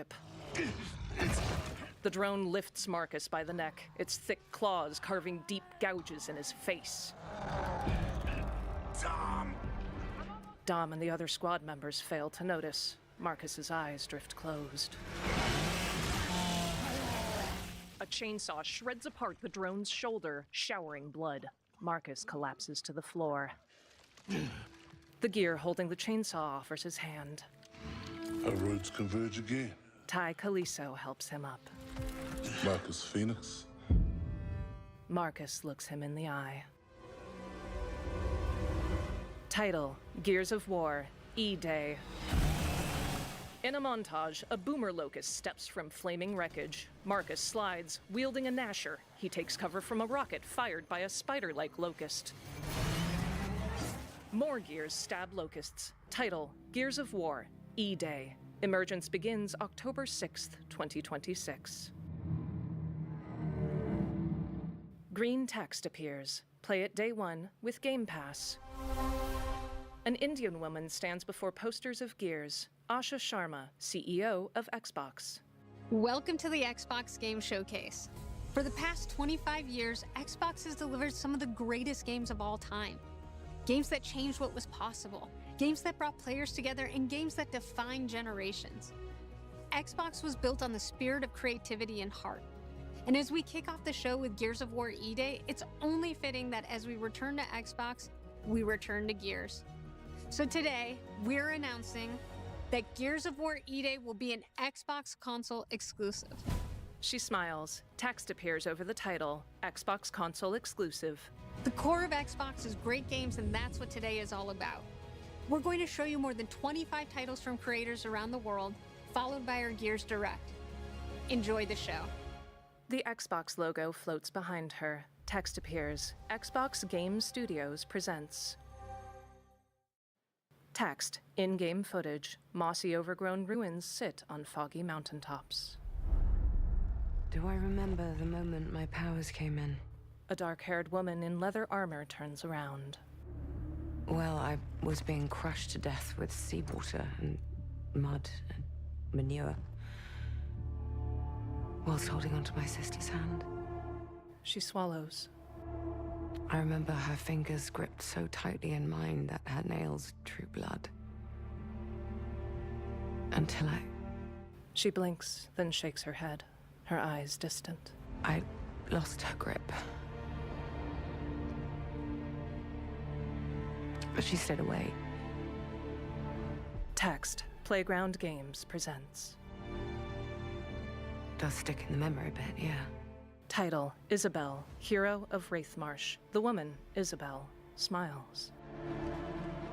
grip. The drone lifts Marcus by the neck, its thick claws carving deep gouges in his face. Dom and the other squad members fail to notice. Marcus's eyes drift closed. A chainsaw shreds apart the drone's shoulder, showering blood. Marcus collapses to the floor. The gear holding the chainsaw offers his hand. Our roads converge again. Ty Caliso helps him up. Marcus Phoenix. Marcus looks him in the eye. Title: Gears of War, E-Day. In a montage, a boomer locust steps from flaming wreckage. Marcus slides, wielding a Gnasher. He takes cover from a rocket fired by a spider-like locust. More gears stab locusts. Title: Gears of War, E-Day. Emergence begins October 6th, 2026. Green text appears. Play it day one with Game Pass. An Indian woman stands before posters of Gears. Asha Sharma, CEO of Xbox. Welcome to the Xbox Game Showcase. For the past 25 years, Xbox has delivered some of the greatest games of all time. Games that changed what was possible, games that brought players together, and games that defined generations. Xbox was built on the spirit of creativity and heart. And as we kick off the show with Gears of War E-Day, it's only fitting that as we return to Xbox, we return to Gears. So today, we're announcing that Gears of War E-Day will be an Xbox console exclusive. She smiles. Text appears over the title, Xbox console exclusive. The core of Xbox is great games, and that's what today is all about. We're going to show you more than 25 titles from creators around the world, followed by our Gears Direct. Enjoy the show. The Xbox logo floats behind her. Text appears, Xbox Game Studios presents. Text, in-game footage. Mossy overgrown ruins sit on foggy mountaintops. Do I remember the moment my powers came in? A dark-haired woman in leather armor turns around. Well, I was being crushed to death with seawater and mud and manure, whilst holding onto my sister's hand. She swallows. I remember her fingers gripped so tightly in mine that her nails drew blood. Until She blinks, then shakes her head, her eyes distant. I lost her grip. But she stayed away. Text, Playground Games presents. Does stick in the memory a bit, yeah. Title, Isabel, Hero of Wraithmarsh. The woman, Isabel, smiles.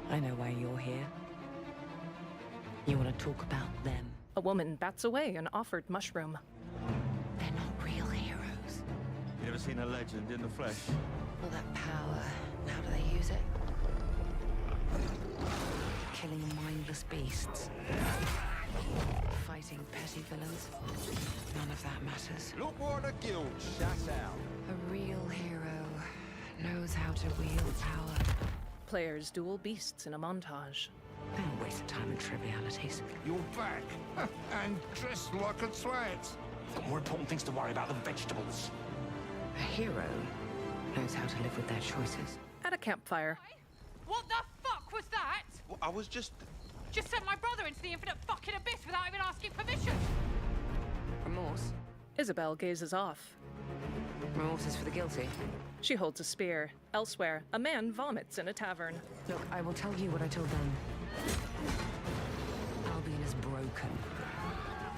I know why you're here. You want to talk about them. A woman bats away an offered mushroom. They're not real heroes. You ever seen a legend in the flesh? All that power, how do they use it? Killing mindless beasts. Fighting petty villains. None of that matters. Look what the guild shut out. A real hero knows how to wield power. Players duel beasts in a montage. Don't waste time on trivialities. You're back, and dressed like a twat. Got more important things to worry about than vegetables. A hero knows how to live with their choices. At a campfire, What the fuck was that? Well, I was just... Just sent my brother into the infinite fucking abyss without even asking permission. Remorse? Isabel gazes off. Remorse is for the guilty. She holds a spear. Elsewhere, a man vomits in a tavern. Look, I will tell you what I told them. Albion is broken,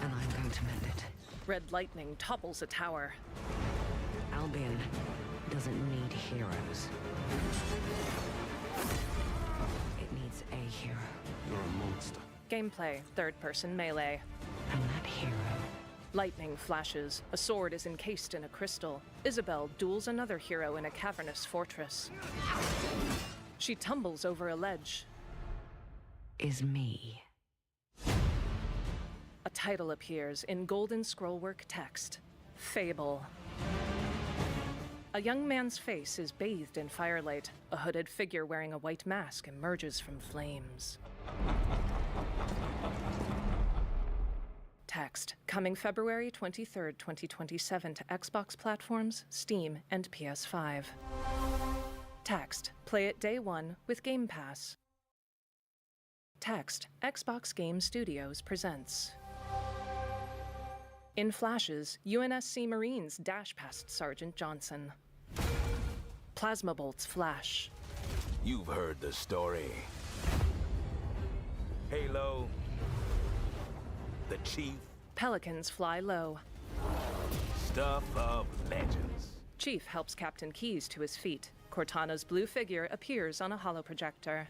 and I'm going to mend it. Red lightning topples a tower. Albion doesn't need heroes. It needs a hero. You're a monster. Gameplay, third-person melee. And that hero Lightning flashes. A sword is encased in a crystal. Isabel duels another hero in a cavernous fortress. She tumbles over a ledge. is me. A title appears in golden scrollwork text. Fable. A young man's face is bathed in firelight. A hooded figure wearing a white mask emerges from flames. Text, coming February 23rd, 2027 to Xbox platforms, Steam, and PS5. Text, play it day one with Game Pass. Text, Xbox Game Studios presents. In flashes, UNSC Marines dash past Sergeant Johnson. Plasma bolts flash. You've heard the story. Halo, the Chief. Pelicans fly low. Stuff of legends. Chief helps Captain Keyes to his feet. Cortana's blue figure appears on a holoprojector.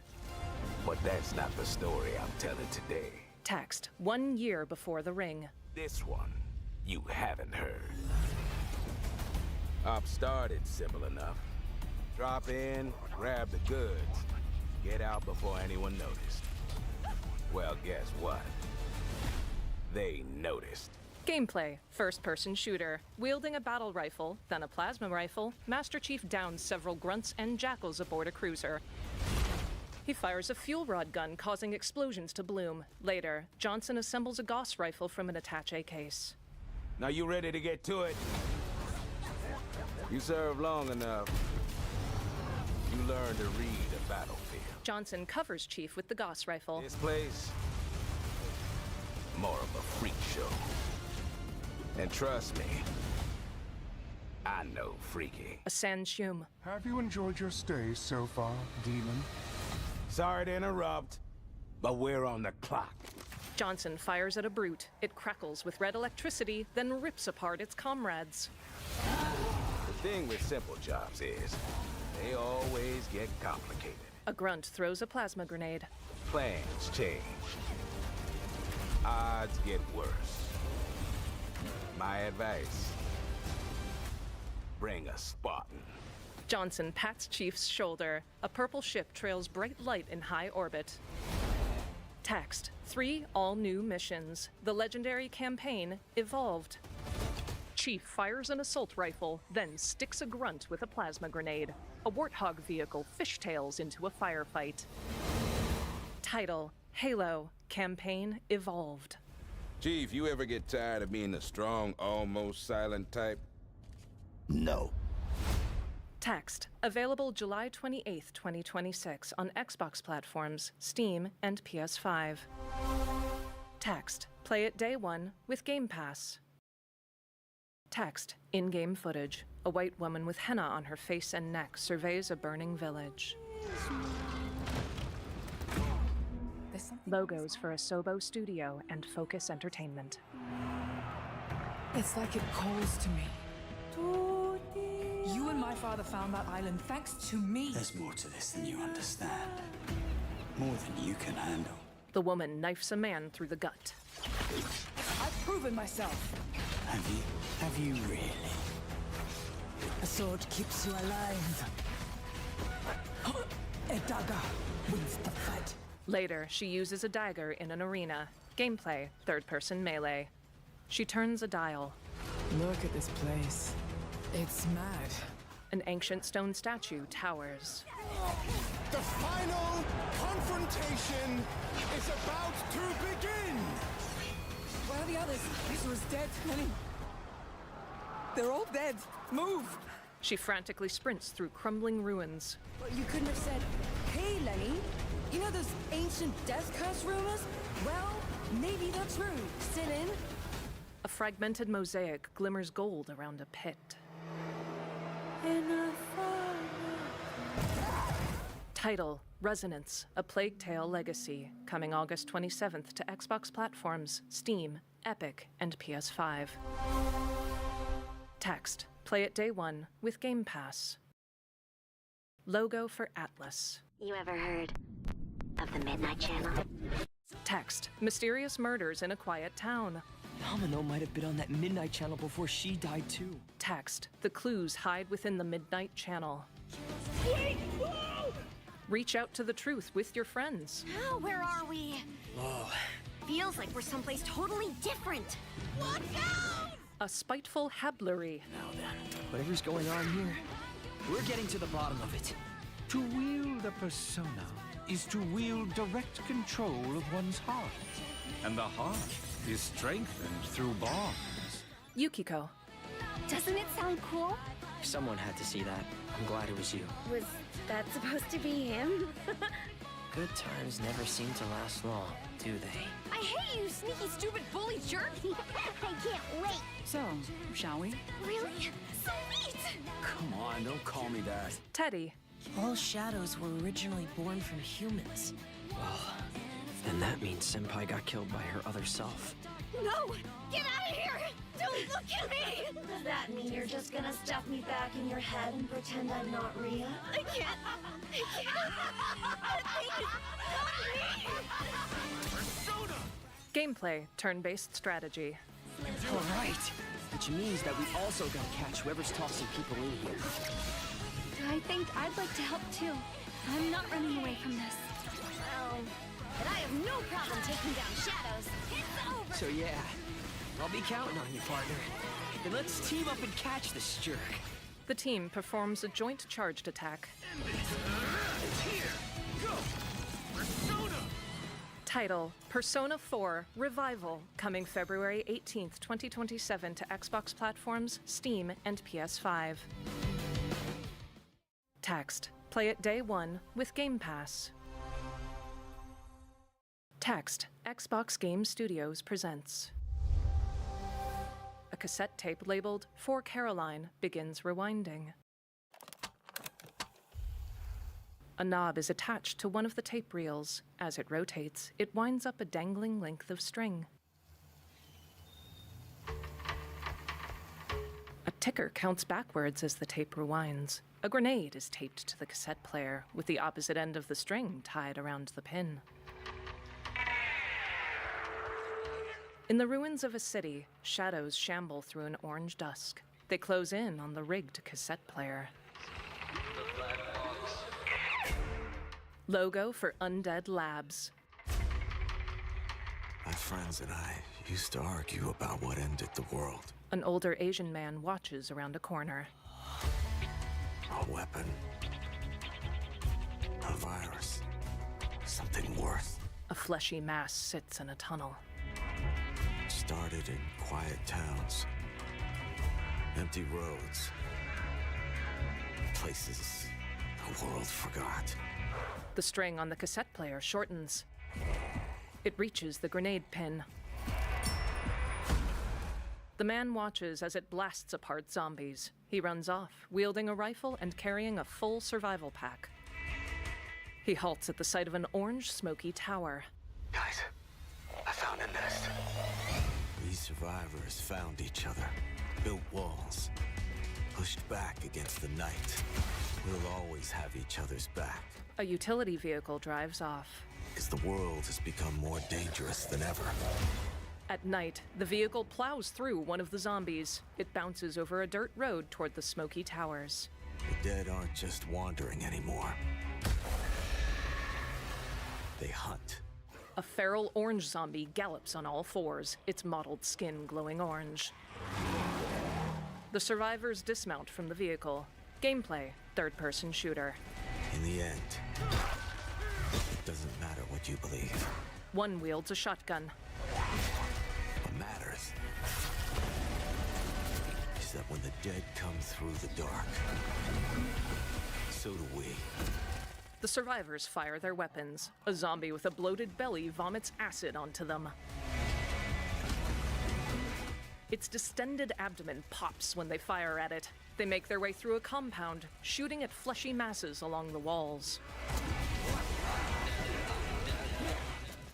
But that's not the story I'm telling today. Text, 1 year before the ring. This one, you haven't heard. Op started simple enough. Drop in, grab the goods, get out before anyone noticed. Well, guess what? They noticed. Gameplay, first-person shooter. Wielding a battle rifle, then a plasma rifle, Master Chief downs several grunts and jackals aboard a cruiser. He fires a fuel rod gun, causing explosions to bloom. Later, Johnson assembles a Gauss rifle from an attaché case. Now you ready to get to it? You served long enough. You learn to read a battlefield. Johnson covers Chief with the Gauss rifle. This place, more of a freak show. And trust me, I know freaky. A Sanshum. Have you enjoyed your stay so far, Demon? Sorry to interrupt, but we're on the clock. Johnson fires at a brute. It crackles with red electricity, then rips apart its comrades. The thing with simple jobs is, they always get complicated. A grunt throws a plasma grenade. Plans change. Odds get worse. My advice, bring a Spartan. Johnson pats Chief's shoulder. A purple ship trails bright light in high orbit. Text, 3 all-new missions. The legendary campaign evolved. Chief fires an assault rifle, then sticks a grunt with a plasma grenade. A warthog vehicle fishtails into a firefight. Title, Halo, campaign evolved. Chief, you ever get tired of being the strong, almost silent type? No. Text, available July 28th, 2026 on Xbox platforms, Steam, and PS5. Text, play it day one with Game Pass. Text, in-game footage. A white woman with henna on her face and neck surveys a burning village. Logos for Asobo Studio and Focus Entertainment. It's like it calls to me. You and my father found that island thanks to me. There's more to this than you understand. More than you can handle. The woman knifes a man through the gut. I've proven myself. Have you? Have you really? A sword keeps you alive. A dagger wins the fight. Later, she uses a dagger in an arena. Gameplay, third-person melee. She turns a dial. Look at this place. It's mad. An ancient stone statue towers. The final confrontation is about to begin! Where are the others? Israel's dead. Lenny. They're all dead. Move! She frantically sprints through crumbling ruins. But you couldn't have said, hey, Lenny, you know those ancient death curse rumors? Well, maybe they're true. Sit in. A fragmented mosaic glimmers gold around a pit. Title, Resonance, A Plague Tale Legacy, coming August 27th to Xbox platforms, Steam, Epic, and PS5. Text, play it day one with Game Pass. Logo for Atlas. You ever heard of the Midnight Channel? Text, mysterious murders in a quiet town. Domino might have been on that Midnight Channel before she died too. Text, the clues hide within the Midnight Channel. Wait! Whoa! Reach out to the truth with your friends. Oh, where are we? Whoa. Feels like we're someplace totally different. Watch out! A spiteful hablery. Now then, whatever's going on here, we're getting to the bottom of it. To wield a persona is to wield direct control of one's heart. And the heart is strengthened through bonds. Yukiko. Doesn't it sound cool? Someone had to see that. I'm glad it was you. Was that supposed to be him? Good times never seem to last long, do they? I hate you, sneaky, stupid bully jerk! I can't wait! So, shall we? Really? So neat! Come on, don't call me that. Teddy. All shadows were originally born from humans. Well, then that means Senpai got killed by her other self. No! Get out of here! Don't look at me! Does that mean you're just gonna stuff me back in your head and pretend I'm not Rhea? I can't! I can't! Gameplay, turn-based strategy. All right. Which means that we also gotta catch whoever's tossing people in here. I think I'd like to help too. I'm not running away from this. Well, but I have no problem taking down shadows. It's over! So yeah, I'll be counting on you, partner. Then let's team up and catch this jerk. The team performs a joint charged attack. Here, go! Persona! Title, Persona 4 Revival, coming February 18th, 2027 to Xbox platforms, Steam, and PS5. Text, play it day 1 with Game Pass. Text, Xbox Game Studios presents. A cassette tape labeled For Caroline begins rewinding. A knob is attached to one of the tape reels. As it rotates, it winds up a dangling length of string. A ticker counts backwards as the tape rewinds. A grenade is taped to the cassette player, with the opposite end of the string tied around the pin. In the ruins of a city, shadows shamble through an orange dusk. They close in on the rigged cassette player. Logo for Undead Labs. My friends and I used to argue about what ended the world. An older Asian man watches around a corner. A weapon. A virus. Something worse. A fleshy mass sits in a tunnel. Started in quiet towns. Empty roads. Places the world forgot. The string on the cassette player shortens. It reaches the grenade pin. The man watches as it blasts apart zombies. He runs off, wielding a rifle and carrying a full survival pack. He halts at the sight of an orange, smoky tower. Guys, I found a nest. We survivors found each other, built walls, pushed back against the night. We'll always have each other's back. A utility vehicle drives off. Because the world has become more dangerous than ever. At night, the vehicle plows through one of the zombies. It bounces over a dirt road toward the smoky towers. The dead aren't just wandering anymore. They hunt. A feral orange zombie gallops on all fours, its mottled skin glowing orange. The survivors dismount from the vehicle. Gameplay, third-person shooter. In the end, it doesn't matter what you believe. One wields a shotgun. What matters is that when the dead come through the dark, so do we. The survivors fire their weapons. A zombie with a bloated belly vomits acid onto them. Its distended abdomen pops when they fire at it. They make their way through a compound, shooting at fleshy masses along the walls.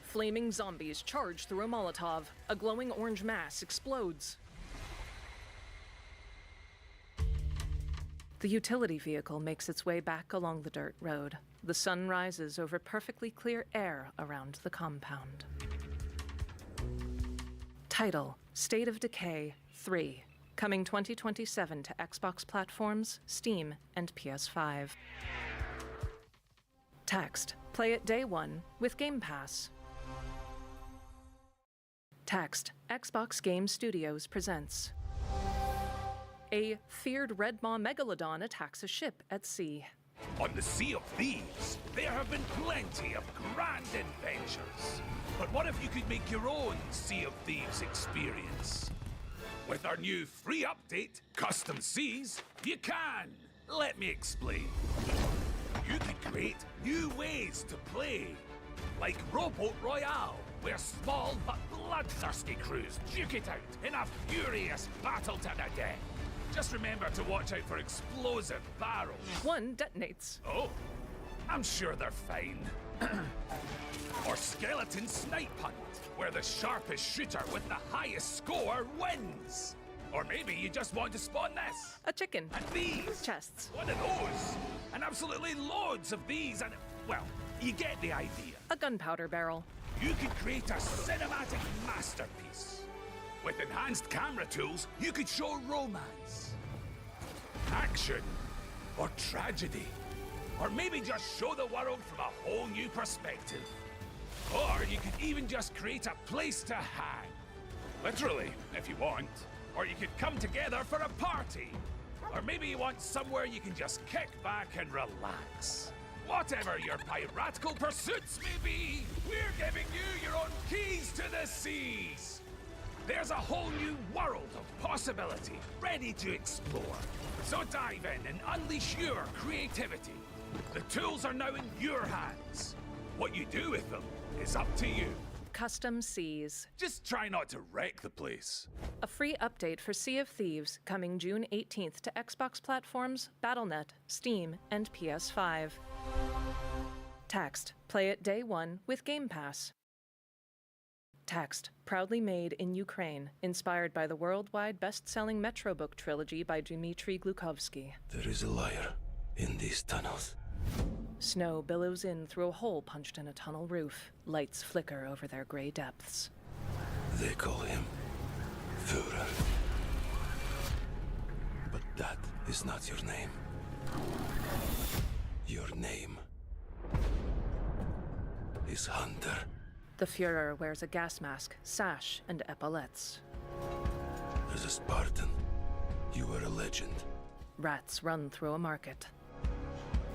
Flaming zombies charge through a Molotov. A glowing orange mass explodes. The utility vehicle makes its way back along the dirt road. The sun rises over perfectly clear air around the compound. Title, State of Decay 3, coming 2027 to Xbox platforms, Steam, and PS5. Text, play it day 1 with Game Pass. Text, Xbox Game Studios presents. A feared Red Maw megalodon attacks a ship at sea. On the Sea of Thieves, there have been plenty of grand adventures. But what if you could make your own Sea of Thieves experience? With our new free update, Custom Seas, you can. Let me explain. You could create new ways to play, like Rowboat Royale, where small but bloodthirsty crews duke it out in a furious battle to the death. Just remember to watch out for explosive barrels. One detonates. Oh, I'm sure they're fine. Or Skeleton Snipe Hunt, where the sharpest shooter with the highest score wins. Or maybe you just want to spawn this. A chicken. And these. Chests. One of those. And absolutely loads of these and, well, you get the idea. A gunpowder barrel. You could create a cinematic masterpiece. With enhanced camera tools, you could show romance, action, or tragedy. Or maybe just show the world from a whole new perspective. Or you could even just create a place to hang. Literally, if you want. Or you could come together for a party. Or maybe you want somewhere you can just kick back and relax. Whatever your piratical pursuits may be, we're giving you your own keys to the seas. There's a whole new world of possibility ready to explore. So dive in and unleash your creativity. The tools are now in your hands. What you do with them is up to you. Custom Seas. Just try not to wreck the place. A free update for Sea of Thieves coming June 18th to Xbox platforms, Battle.net, Steam, and PS5. Taxed. Play it day one with Game Pass. Taxed. Proudly made in Ukraine, inspired by the worldwide best-selling Metro book trilogy by Dmitry Glukovsky. There is a liar in these tunnels. Snow billows in through a hole punched in a tunnel roof. Lights flicker over their gray depths. They call him Führer. But that is not your name. Your name is Hunter. The Führer wears a gas mask, sash, and epaulettes. As a Spartan, you were a legend. Rats run through a market.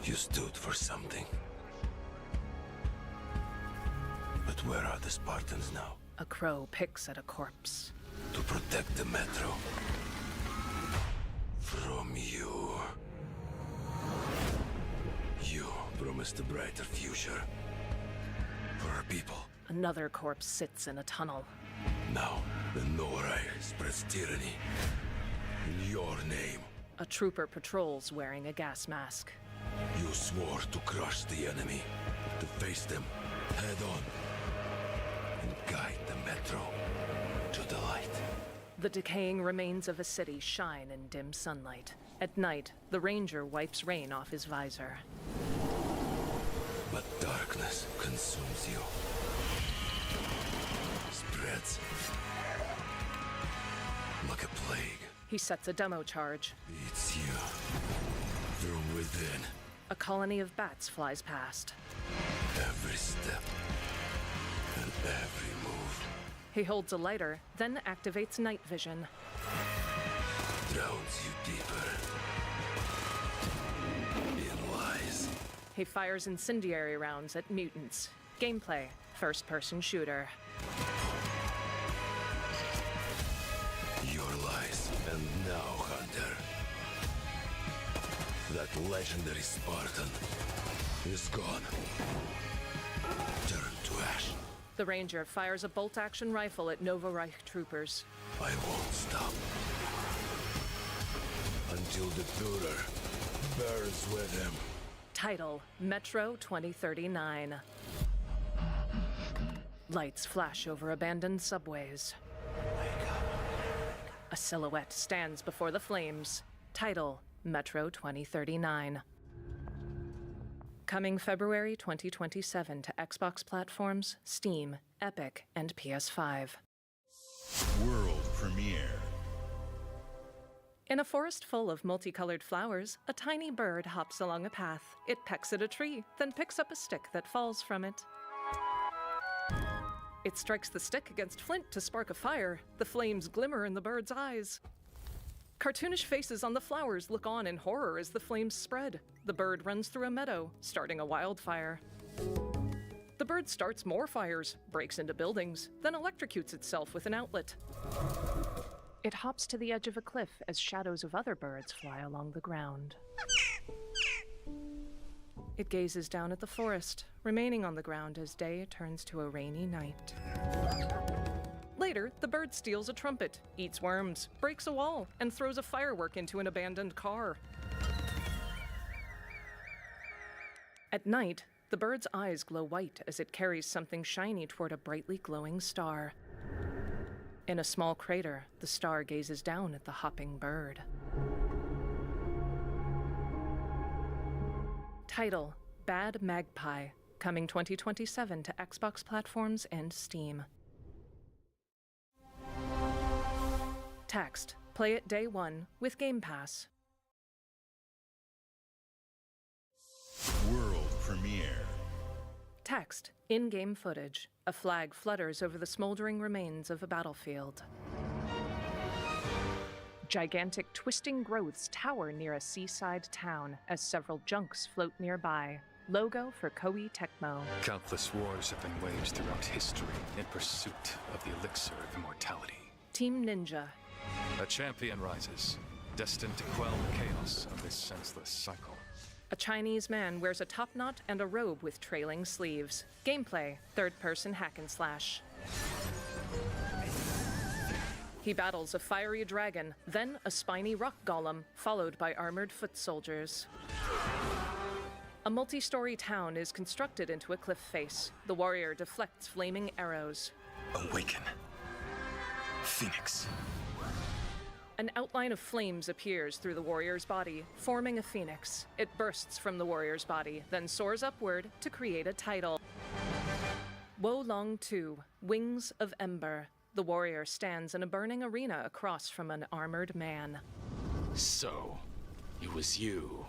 You stood for something. But where are the Spartans now? A crow picks at a corpse. To protect the Metro. From you. You promised a brighter future. For our people. Another corpse sits in a tunnel. Now, the Norai spreads tyranny. In your name. A trooper patrols wearing a gas mask. You swore to crush the enemy, to face them head on, and guide the Metro to the light. The decaying remains of a city shine in dim sunlight. At night, the Ranger wipes rain off his visor. But darkness consumes you. Spreads like a plague. He sets a demo charge. Eats you from within. A colony of bats flies past. Every step and every move. He holds a lighter, then activates night vision. Drowns you deeper in lies. He fires incendiary rounds at mutants. Gameplay, first-person shooter. Your lies, and now, Hunter. That legendary Spartan is gone. Turn to ash. The Ranger fires a bolt-action rifle at Novoreich troopers. I won't stop. Until the Führer burns with him. Title, Metro 2039. Lights flash over abandoned subways. A silhouette stands before the flames. Title, Metro 2039. Coming February 2027 to Xbox platforms, Steam, Epic, and PS5. World premiere. In a forest full of multicolored flowers, a tiny bird hops along a path. It pecks at a tree, then picks up a stick that falls from it. It strikes the stick against flint to spark a fire. The flames glimmer in the bird's eyes. Cartoonish faces on the flowers look on in horror as the flames spread. The bird runs through a meadow, starting a wildfire. The bird starts more fires, breaks into buildings, then electrocutes itself with an outlet. It hops to the edge of a cliff as shadows of other birds fly along the ground. It gazes down at the forest, remaining on the ground as day turns to a rainy night. Later, the bird steals a trumpet, eats worms, breaks a wall, and throws a firework into an abandoned car. At night, the bird's eyes glow white as it carries something shiny toward a brightly glowing star. In a small crater, the star gazes down at the hopping bird. Title: Bad Magpie, coming 2027 to Xbox platforms and Steam. Text: Play it day one with Game Pass. World premiere. Text: In-game footage. A flag flutters over the smoldering remains of a battlefield. Gigantic twisting growths tower near a seaside town as several junks float nearby. Logo for Koei Tecmo. Countless wars have been waged throughout history in pursuit of the elixir of immortality. Team Ninja. A champion rises, destined to quell the chaos of this senseless cycle. A Chinese man wears a top knot and a robe with trailing sleeves. Gameplay: third-person hack and slash. He battles a fiery dragon, then a spiny rock golem, followed by armored foot soldiers. A multi-story town is constructed into a cliff face. The warrior deflects flaming arrows. Awaken. Phoenix. An outline of flames appears through the warrior's body, forming a phoenix. It bursts from the warrior's body, then soars upward to create a title. Wo Long 2, Wings of Ember. The warrior stands in a burning arena across from an armored man. So, it was you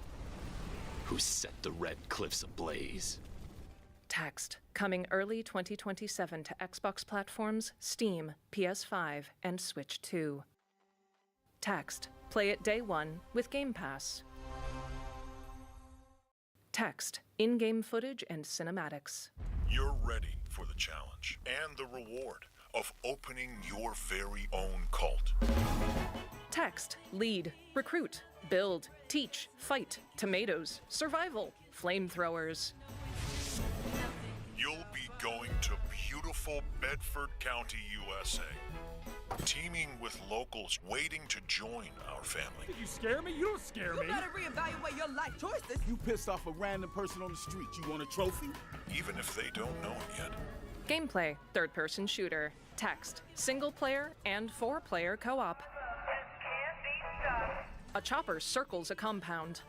who set the Red Cliffs ablaze. Text: Coming early 2027 to Xbox platforms, Steam, PS5, and Switch 2. Text: Play it day one with Game Pass. Text: In-game footage and cinematics. You're ready for the challenge and the reward of opening your very own cult. Text: Lead, recruit, build, teach, fight, tomatoes, survival, flamethrowers. You'll be going to beautiful Bedford County, USA, teaming with locals waiting to join our family. You scare me? You don't scare me. You better reevaluate your life choices. You pissed off a random person on the street. You want a trophy? Even if they don't know it yet. Gameplay: third-person shooter. Text: single-player and four-player co-op. A chopper circles a compound.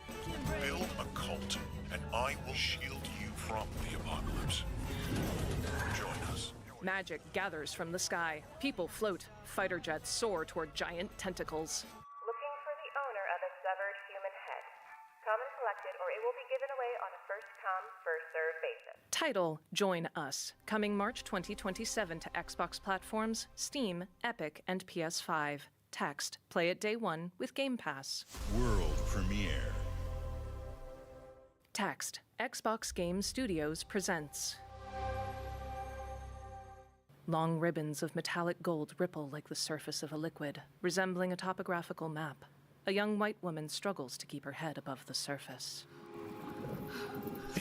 Build a cult, and I will shield you from the apocalypse. Join us. Magic gathers from the sky. People float. Fighter jets soar toward giant tentacles. Looking for the owner of a severed human head. Come and collect it, or it will be given away on a first-come, first-served basis. Title: Join Us. Coming March 2027 to Xbox platforms, Steam, Epic, and PS5. Text: Play it day one with Game Pass. World premiere. Text: Xbox Game Studios presents. Long ribbons of metallic gold ripple like the surface of a liquid, resembling a topographical map. A young white woman struggles to keep her head above the surface.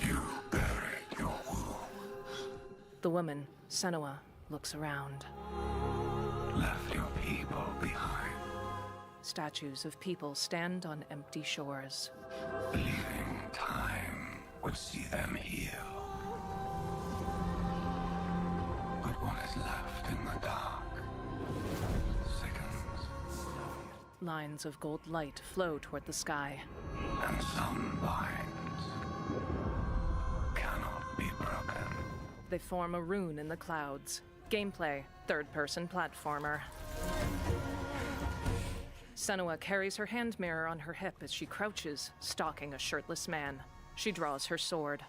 You buried your wounds. The woman, Senua, looks around. Left your people behind. Statues of people stand on empty shores. Believing time would see them heal. But what is left in the dark sickens. Lines of gold light flow toward the sky. And some binds cannot be broken. They form a rune in the clouds. Gameplay: third-person platformer. Senua carries her hand mirror on her hip as she crouches, stalking a shirtless man. She draws her sword.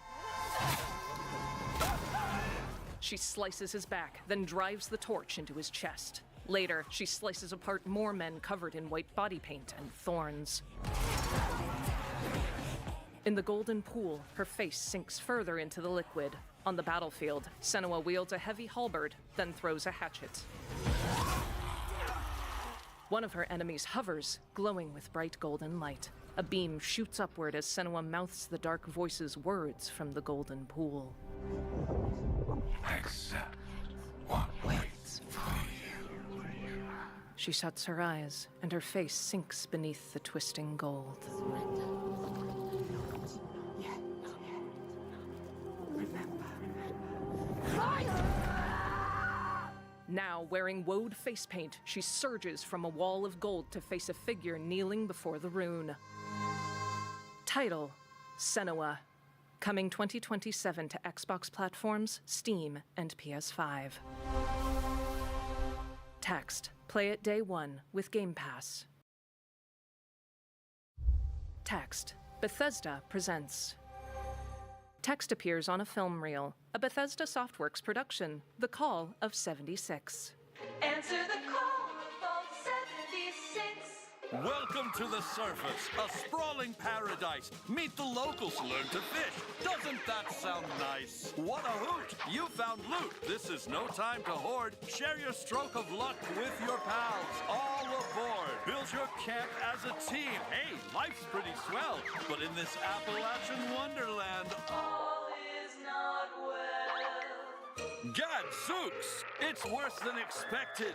She slices his back, then drives the torch into his chest. Later, she slices apart more men covered in white body paint and thorns. In the golden pool, her face sinks further into the liquid. On the battlefield, Senua wields a heavy halberd, then throws a hatchet. One of her enemies hovers, glowing with bright golden light. A beam shoots upward as Senua mouths the dark voice's words from the golden pool. Accept what waits for you. She shuts her eyes, and her face sinks beneath the twisting gold. Now, wearing woad face paint, she surges from a wall of gold to face a figure kneeling before the rune. Title: Senua. Coming 2027 to Xbox platforms, Steam, and PS5. Text: Play it day one with Game Pass. Text: Bethesda presents. Text appears on a film reel, a Bethesda Softworks production, The Call of 76. Answer the call of Vault 76. Welcome to the surface, a sprawling paradise. Meet the locals, learn to fish. Doesn't that sound nice? What a hoot! You found loot. This is no time to hoard. Share your stroke of luck with your pals. All aboard. Build your camp as a team. Hey, life's pretty swell. But in this Appalachian wonderland, All is not well. Gadzooks! It's worse than expected.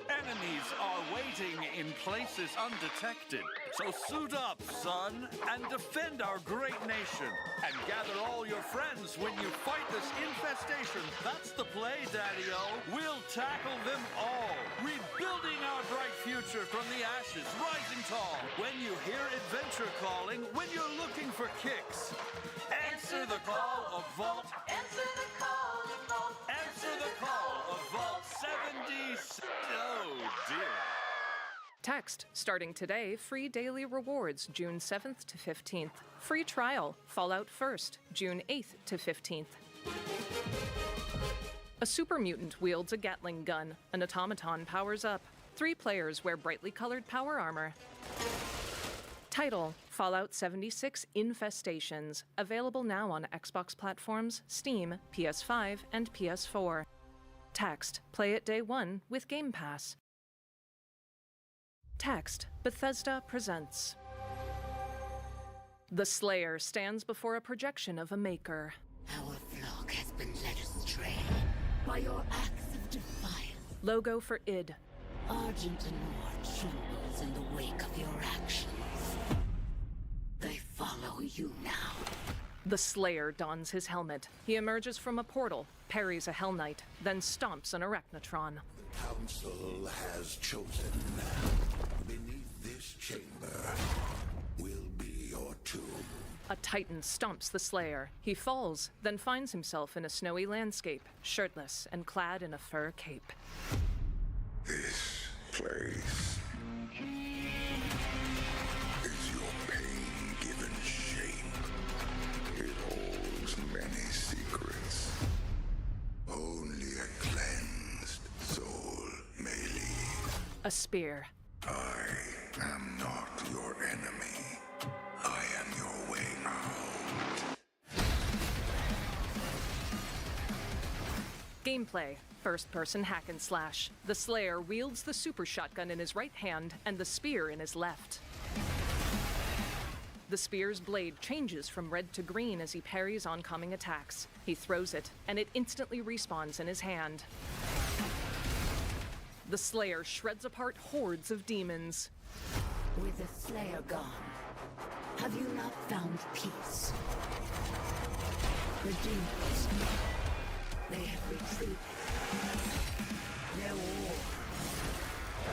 Enemies are waiting in places undetected. So suit up, son, and defend our great nation. And gather all your friends when you fight this infestation. That's the play, Daddy-O. We'll tackle them all. Rebuilding our bright future from the ashes, rising tall. When you hear adventure calling, when you're looking for kicks. Answer the call of Vault. Answer the call of Vault. Answer the call of Vault 76. Oh, dear. Text, starting today, free daily rewards June 7th to 15th. Free trial, Fallout 1st, June 8th to 15th. A super mutant wields a Gatling gun. An automaton powers up. 3 players wear brightly colored power armor. Title: Fallout 76 Infestations. Available now on Xbox platforms, Steam, PS5, and PS4. Text: Play it day one with Game Pass. Text: Bethesda presents. The Slayer stands before a projection of a maker. Our flock has been led astray by your acts of defiance. Logo for id. Argent Anor trembles in the wake of your actions. They follow you now. The Slayer dons his helmet. He emerges from a portal, parries a Hell Knight, then stomps an Arachnotron. The Council has chosen. Beneath this chamber will be your tomb. A Titan stomps the Slayer. He falls, then finds himself in a snowy landscape, shirtless and clad in a fur cape. This place is your pain-given shape. It holds many secrets. Only a cleansed soul may leave. A spear. I am not your enemy. I am your way out. Gameplay: first-person hack and slash. The Slayer wields the super shotgun in his right hand and the spear in his left. The spear's blade changes from red to green as he parries oncoming attacks. He throws it, and it instantly respawns in his hand. The Slayer shreds apart hordes of demons. With the Slayer gone, have you not found peace? The demons, they have retreated. Their war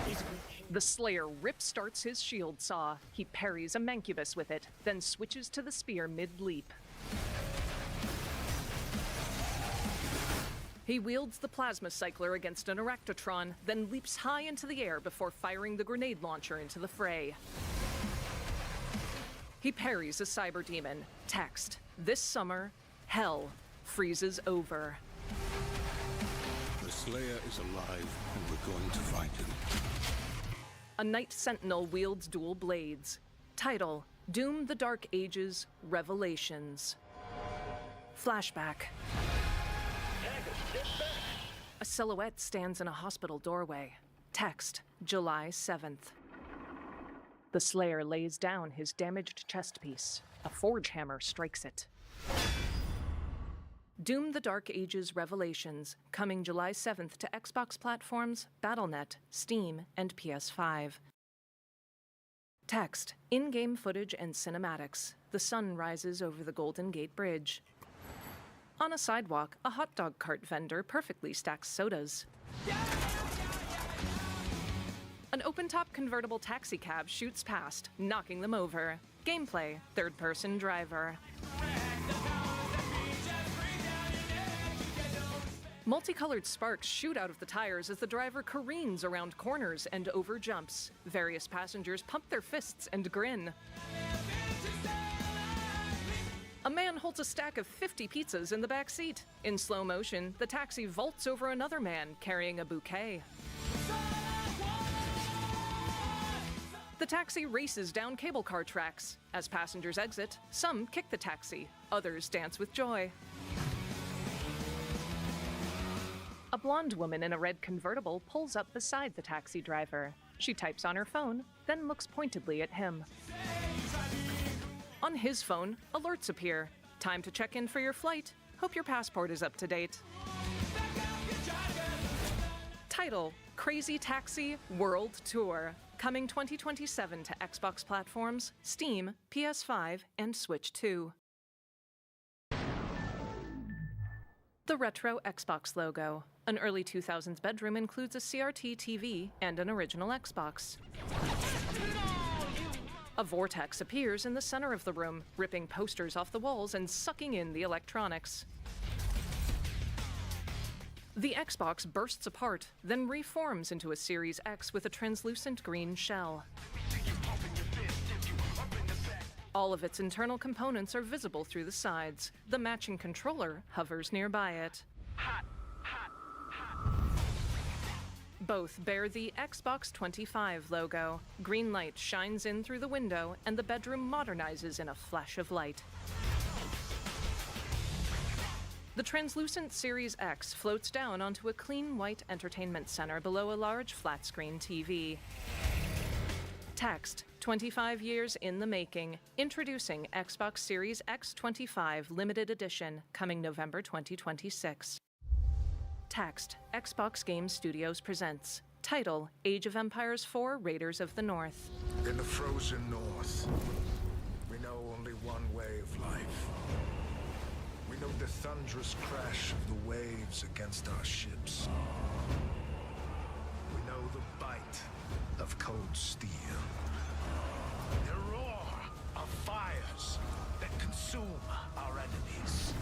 is within. The Slayer rip-starts his shield saw. He parries a Mancubus with it, then switches to the spear mid-leap. He wields the Plasma Cycler against an Arachnotron, then leaps high into the air before firing the grenade launcher into the fray. He parries a Cyber Demon. Text: This summer, hell freezes over. The Slayer is alive, and we're going to find him. A Night Sentinel wields dual blades. Title: Doom the Dark Ages Revelations. Flashback. A silhouette stands in a hospital doorway. Text: July 7th. The Slayer lays down his damaged chest piece. A forge hammer strikes it. Doom the Dark Ages Revelations, coming July 7th to Xbox platforms, Battle.net, Steam, and PS5. Text: in-game footage and cinematics. The sun rises over the Golden Gate Bridge. On a sidewalk, a hot dog cart vendor perfectly stacks sodas. An open-top convertible taxicab shoots past, knocking them over. Gameplay: third-person driver. Multicolored sparks shoot out of the tires as the driver careens around corners and over jumps. Various passengers pump their fists and grin. A man holds a stack of 50 pizzas in the back seat. In slow motion, the taxi vaults over another man carrying a bouquet. The taxi races down cable car tracks. As passengers exit, some kick the taxi, others dance with joy. A blonde woman in a red convertible pulls up beside the taxi driver. She types on her phone, then looks pointedly at him. On his phone, alerts appear. Time to check in for your flight. Hope your passport is up to date. Title: Crazy Taxi World Tour. Coming 2027 to Xbox platforms, Steam, PS5, and Switch 2. The retro Xbox logo. An early 2000s bedroom includes a CRT TV and an original Xbox. A vortex appears in the center of the room, ripping posters off the walls and sucking in the electronics. The Xbox bursts apart, then reforms into a Series X with a translucent green shell. All of its internal components are visible through the sides. The matching controller hovers nearby it. Both bear the Xbox 25 logo. Green light shines in through the window, and the bedroom modernizes in a flash of light. The translucent Series X floats down onto a clean white entertainment center below a large flat-screen TV. Text: 25 years in the making. Introducing Xbox Series X 25 Limited Edition, coming November 2026. Text: Xbox Game Studios presents. Title: Age of Empires 4 Raiders of the North. In the frozen north, we know only one way of life. We know the thunderous crash of the waves against our ships. We know the bite of cold steel. The roar of fires that consume our enemies.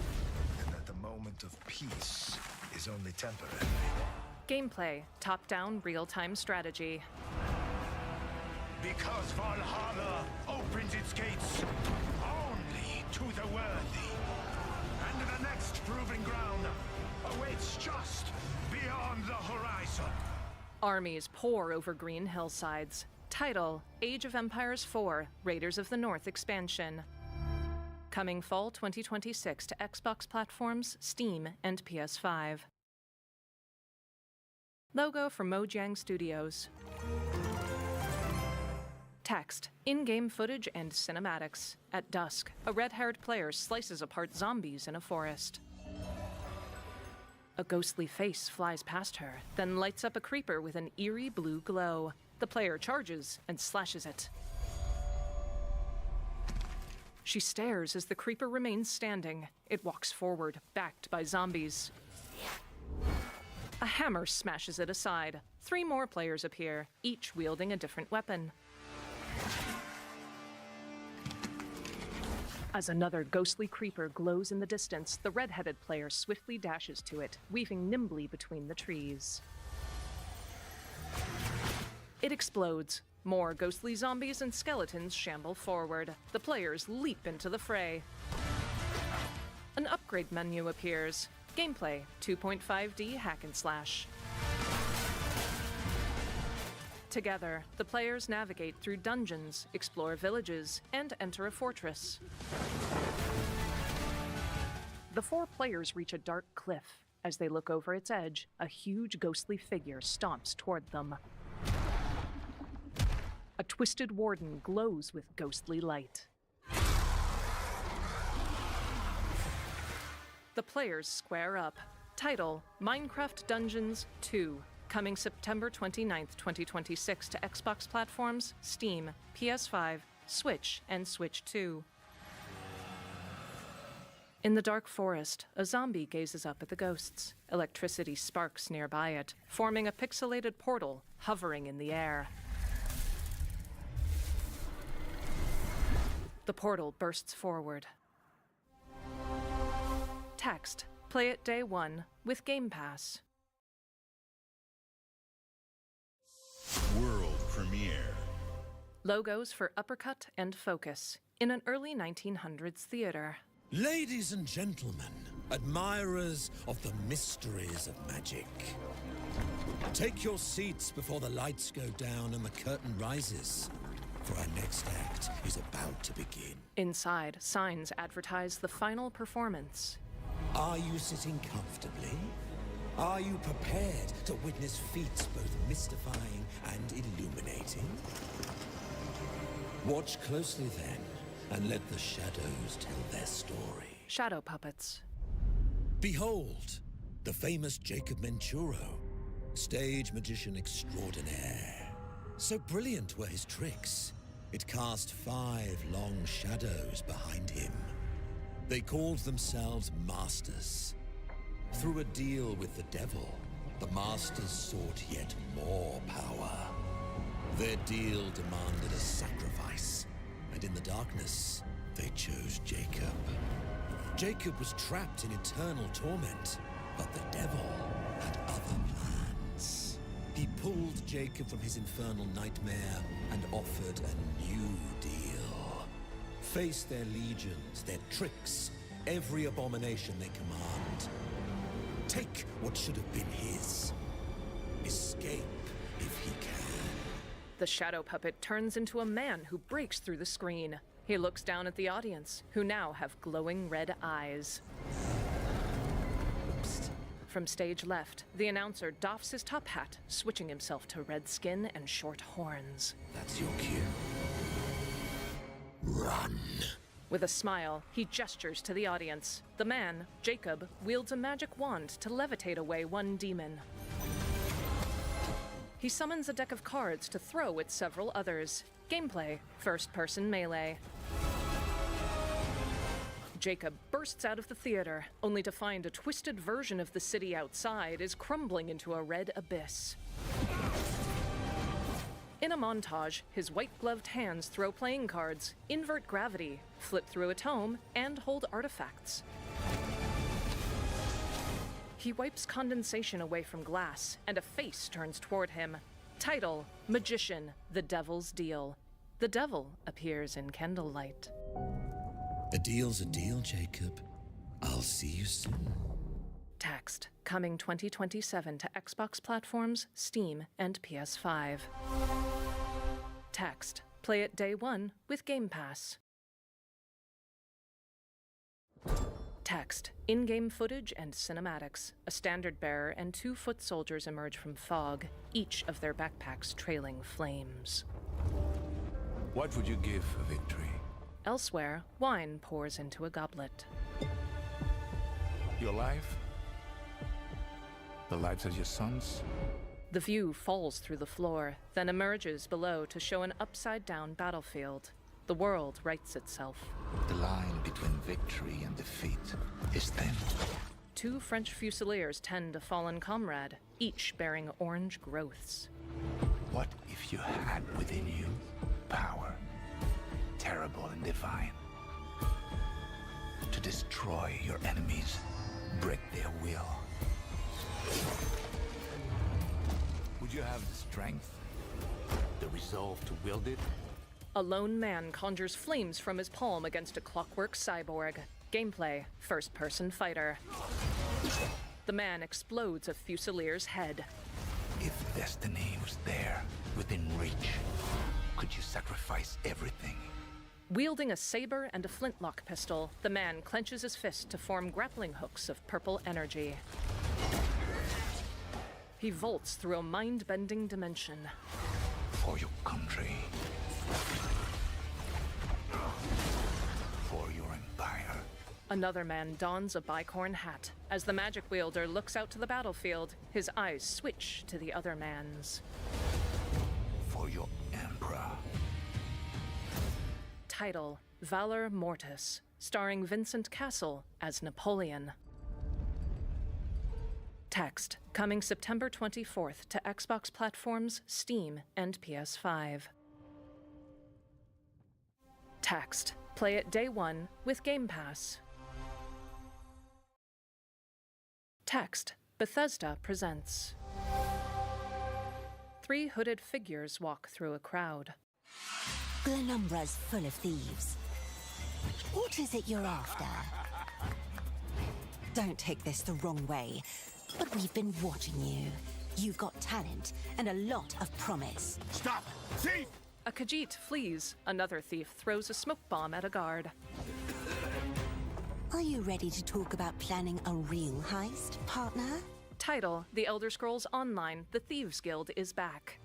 And that the moment of peace is only temporary. Gameplay: top-down real-time strategy. Because Valhalla opens its gates only to the worthy. And the next proving ground awaits just beyond the horizon. Armies pour over green hillsides. Title: Age of Empires 4 Raiders of the North expansion. Coming fall 2026 to Xbox platforms, Steam, and PS5. Logo from Mojang Studios. Text: in-game footage and cinematics. At dusk, a red-haired player slices apart zombies in a forest. A ghostly face flies past her, then lights up a creeper with an eerie blue glow. The player charges and slashes it. She stares as the creeper remains standing. It walks forward, backed by zombies. A hammer smashes it aside. 3 more players appear, each wielding a different weapon. As another ghostly creeper glows in the distance, the red-headed player swiftly dashes to it, weaving nimbly between the trees. It explodes. More ghostly zombies and skeletons shamble forward. The players leap into the fray. An upgrade menu appears. Gameplay 2.5D hack and slash. Together, the players navigate through dungeons, explore villages, and enter a fortress. The 4 players reach a dark cliff. As they look over its edge, a huge ghostly figure stomps toward them. A twisted warden glows with ghostly light. The players square up. Title: Minecraft Dungeons 2. Coming September 29th, 2026 to Xbox platforms, Steam, PS5, Switch, and Switch 2. In the dark forest, a zombie gazes up at the ghosts. Electricity sparks nearby it, forming a pixelated portal hovering in the air. The portal bursts forward. Text: Play it day 1 with Game Pass. World premiere. Logos for Uppercut and Focus in an early 1900s theater. Ladies and gentlemen, admirers of the mysteries of magic, take your seats before the lights go down and the curtain rises, for our next act is about to begin. Inside, signs advertise the final performance. Are you sitting comfortably? Are you prepared to witness feats both mystifying and illuminating? Watch closely then, and let the shadows tell their story. Shadow puppets. Behold, the famous Jacob Menturo, stage magician extraordinaire. So brilliant were his tricks, it cast 5 long shadows behind him. They called themselves Masters. Through a deal with the devil, the Masters sought yet more power. Their deal demanded a sacrifice, and in the darkness, they chose Jacob. Jacob was trapped in eternal torment, but the devil had other plans. He pulled Jacob from his infernal nightmare and offered a new deal. Face their legions, their tricks, every abomination they command. Take what should have been his. Escape if he can. The shadow puppet turns into a man who breaks through the screen. He looks down at the audience, who now have glowing red eyes. Psst. From stage left, the announcer doffs his top hat, switching himself to red skin and short horns. That's your cue. Run. With a smile, he gestures to the audience. The man, Jacob, wields a magic wand to levitate away one demon. He summons a deck of cards to throw at several others. Gameplay: first-person melee. Jacob bursts out of the theater, only to find a twisted version of the city outside is crumbling into a red abyss. In a montage, his white-gloved hands throw playing cards, invert gravity, flip through a tome, and hold artifacts. He wipes condensation away from glass, and a face turns toward him. Title: Magician, the Devil's Deal. The devil appears in candlelight. A deal's a deal, Jacob. I'll see you soon. Text: Coming 2027 to Xbox platforms, Steam, and PS5. Text: Play it day 1 with Game Pass. Text: In-game footage and cinematics. A standard bearer and 2 foot soldiers emerge from fog, each of their backpacks trailing flames. What would you give for victory? Elsewhere, wine pours into a goblet. Your life? The lives of your sons? The view falls through the floor, then emerges below to show an upside-down battlefield. The world rights itself. The line between victory and defeat is thin. 2 French Fusiliers tend a fallen comrade, each bearing orange growths. What if you had within you power, terrible and divine, to destroy your enemies, break their will? Would you have the strength, the resolve to wield it? A lone man conjures flames from his palm against a clockwork cyborg. Gameplay: first-person fighter. The man explodes a Fusilier's head. If destiny was there, within reach, could you sacrifice everything? Wielding a saber and a flintlock pistol, the man clenches his fist to form grappling hooks of purple energy. He vaults through a mind-bending dimension. For your country. For your empire. Another man dons a bicorn hat. As the magic wielder looks out to the battlefield, his eyes switch to the other man's. For your emperor. Title: Valor Mortis, starring Vincent Cassel as Napoleon. Text: coming September 24th to Xbox platforms, Steam, and PS5. Text: play it day one with Game Pass. Text: Bethesda presents. 3 hooded figures walk through a crowd. Glenumbra's full of thieves. What is it you're after? Don't take this the wrong way, but we've been watching you. You've got talent and a lot of promise. Stop! Thief! A Khajiit flees. Another thief throws a smoke bomb at a guard. Are you ready to talk about planning a real heist, partner? Title: The Elder Scrolls Online: The Thieves Guild is back.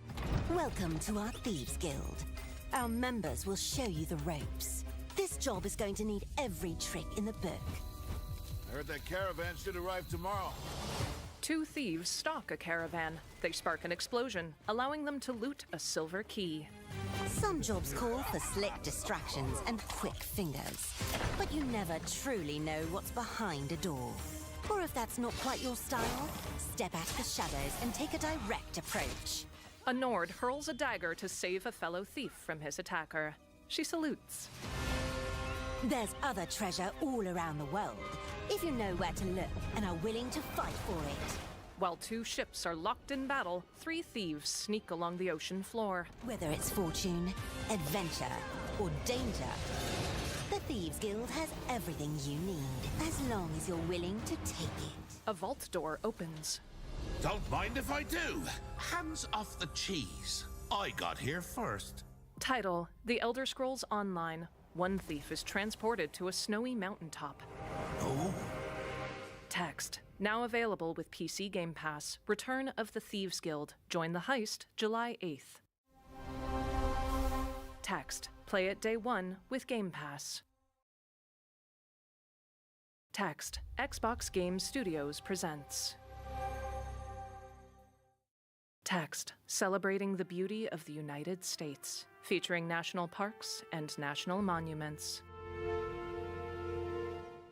Welcome to our Thieves Guild. Our members will show you the ropes. This job is going to need every trick in the book. I heard that caravan should arrive tomorrow. 2 thieves stalk a caravan. They spark an explosion, allowing them to loot a silver key. Some jobs call for slick distractions and quick fingers, but you never truly know what's behind a door. Or if that's not quite your style, step out of the shadows and take a direct approach. A Nord hurls a dagger to save a fellow thief from his attacker. She salutes. There's other treasure all around the world, if you know where to look and are willing to fight for it. While 2 ships are locked in battle, 3 thieves sneak along the ocean floor. Whether it's fortune, adventure, or danger, the Thieves Guild has everything you need, as long as you're willing to take it. A vault door opens. Don't mind if I do. Hands off the cheese. I got here first. Title: The Elder Scrolls Online. 1 thief is transported to a snowy mountaintop. Oh. Text: now available with PC Game Pass. Return of the Thieves Guild. Join the heist July 8th. Text: play it day 1 with Game Pass. Text: Xbox Game Studios presents. Text: celebrating the beauty of the United States, featuring national parks and national monuments.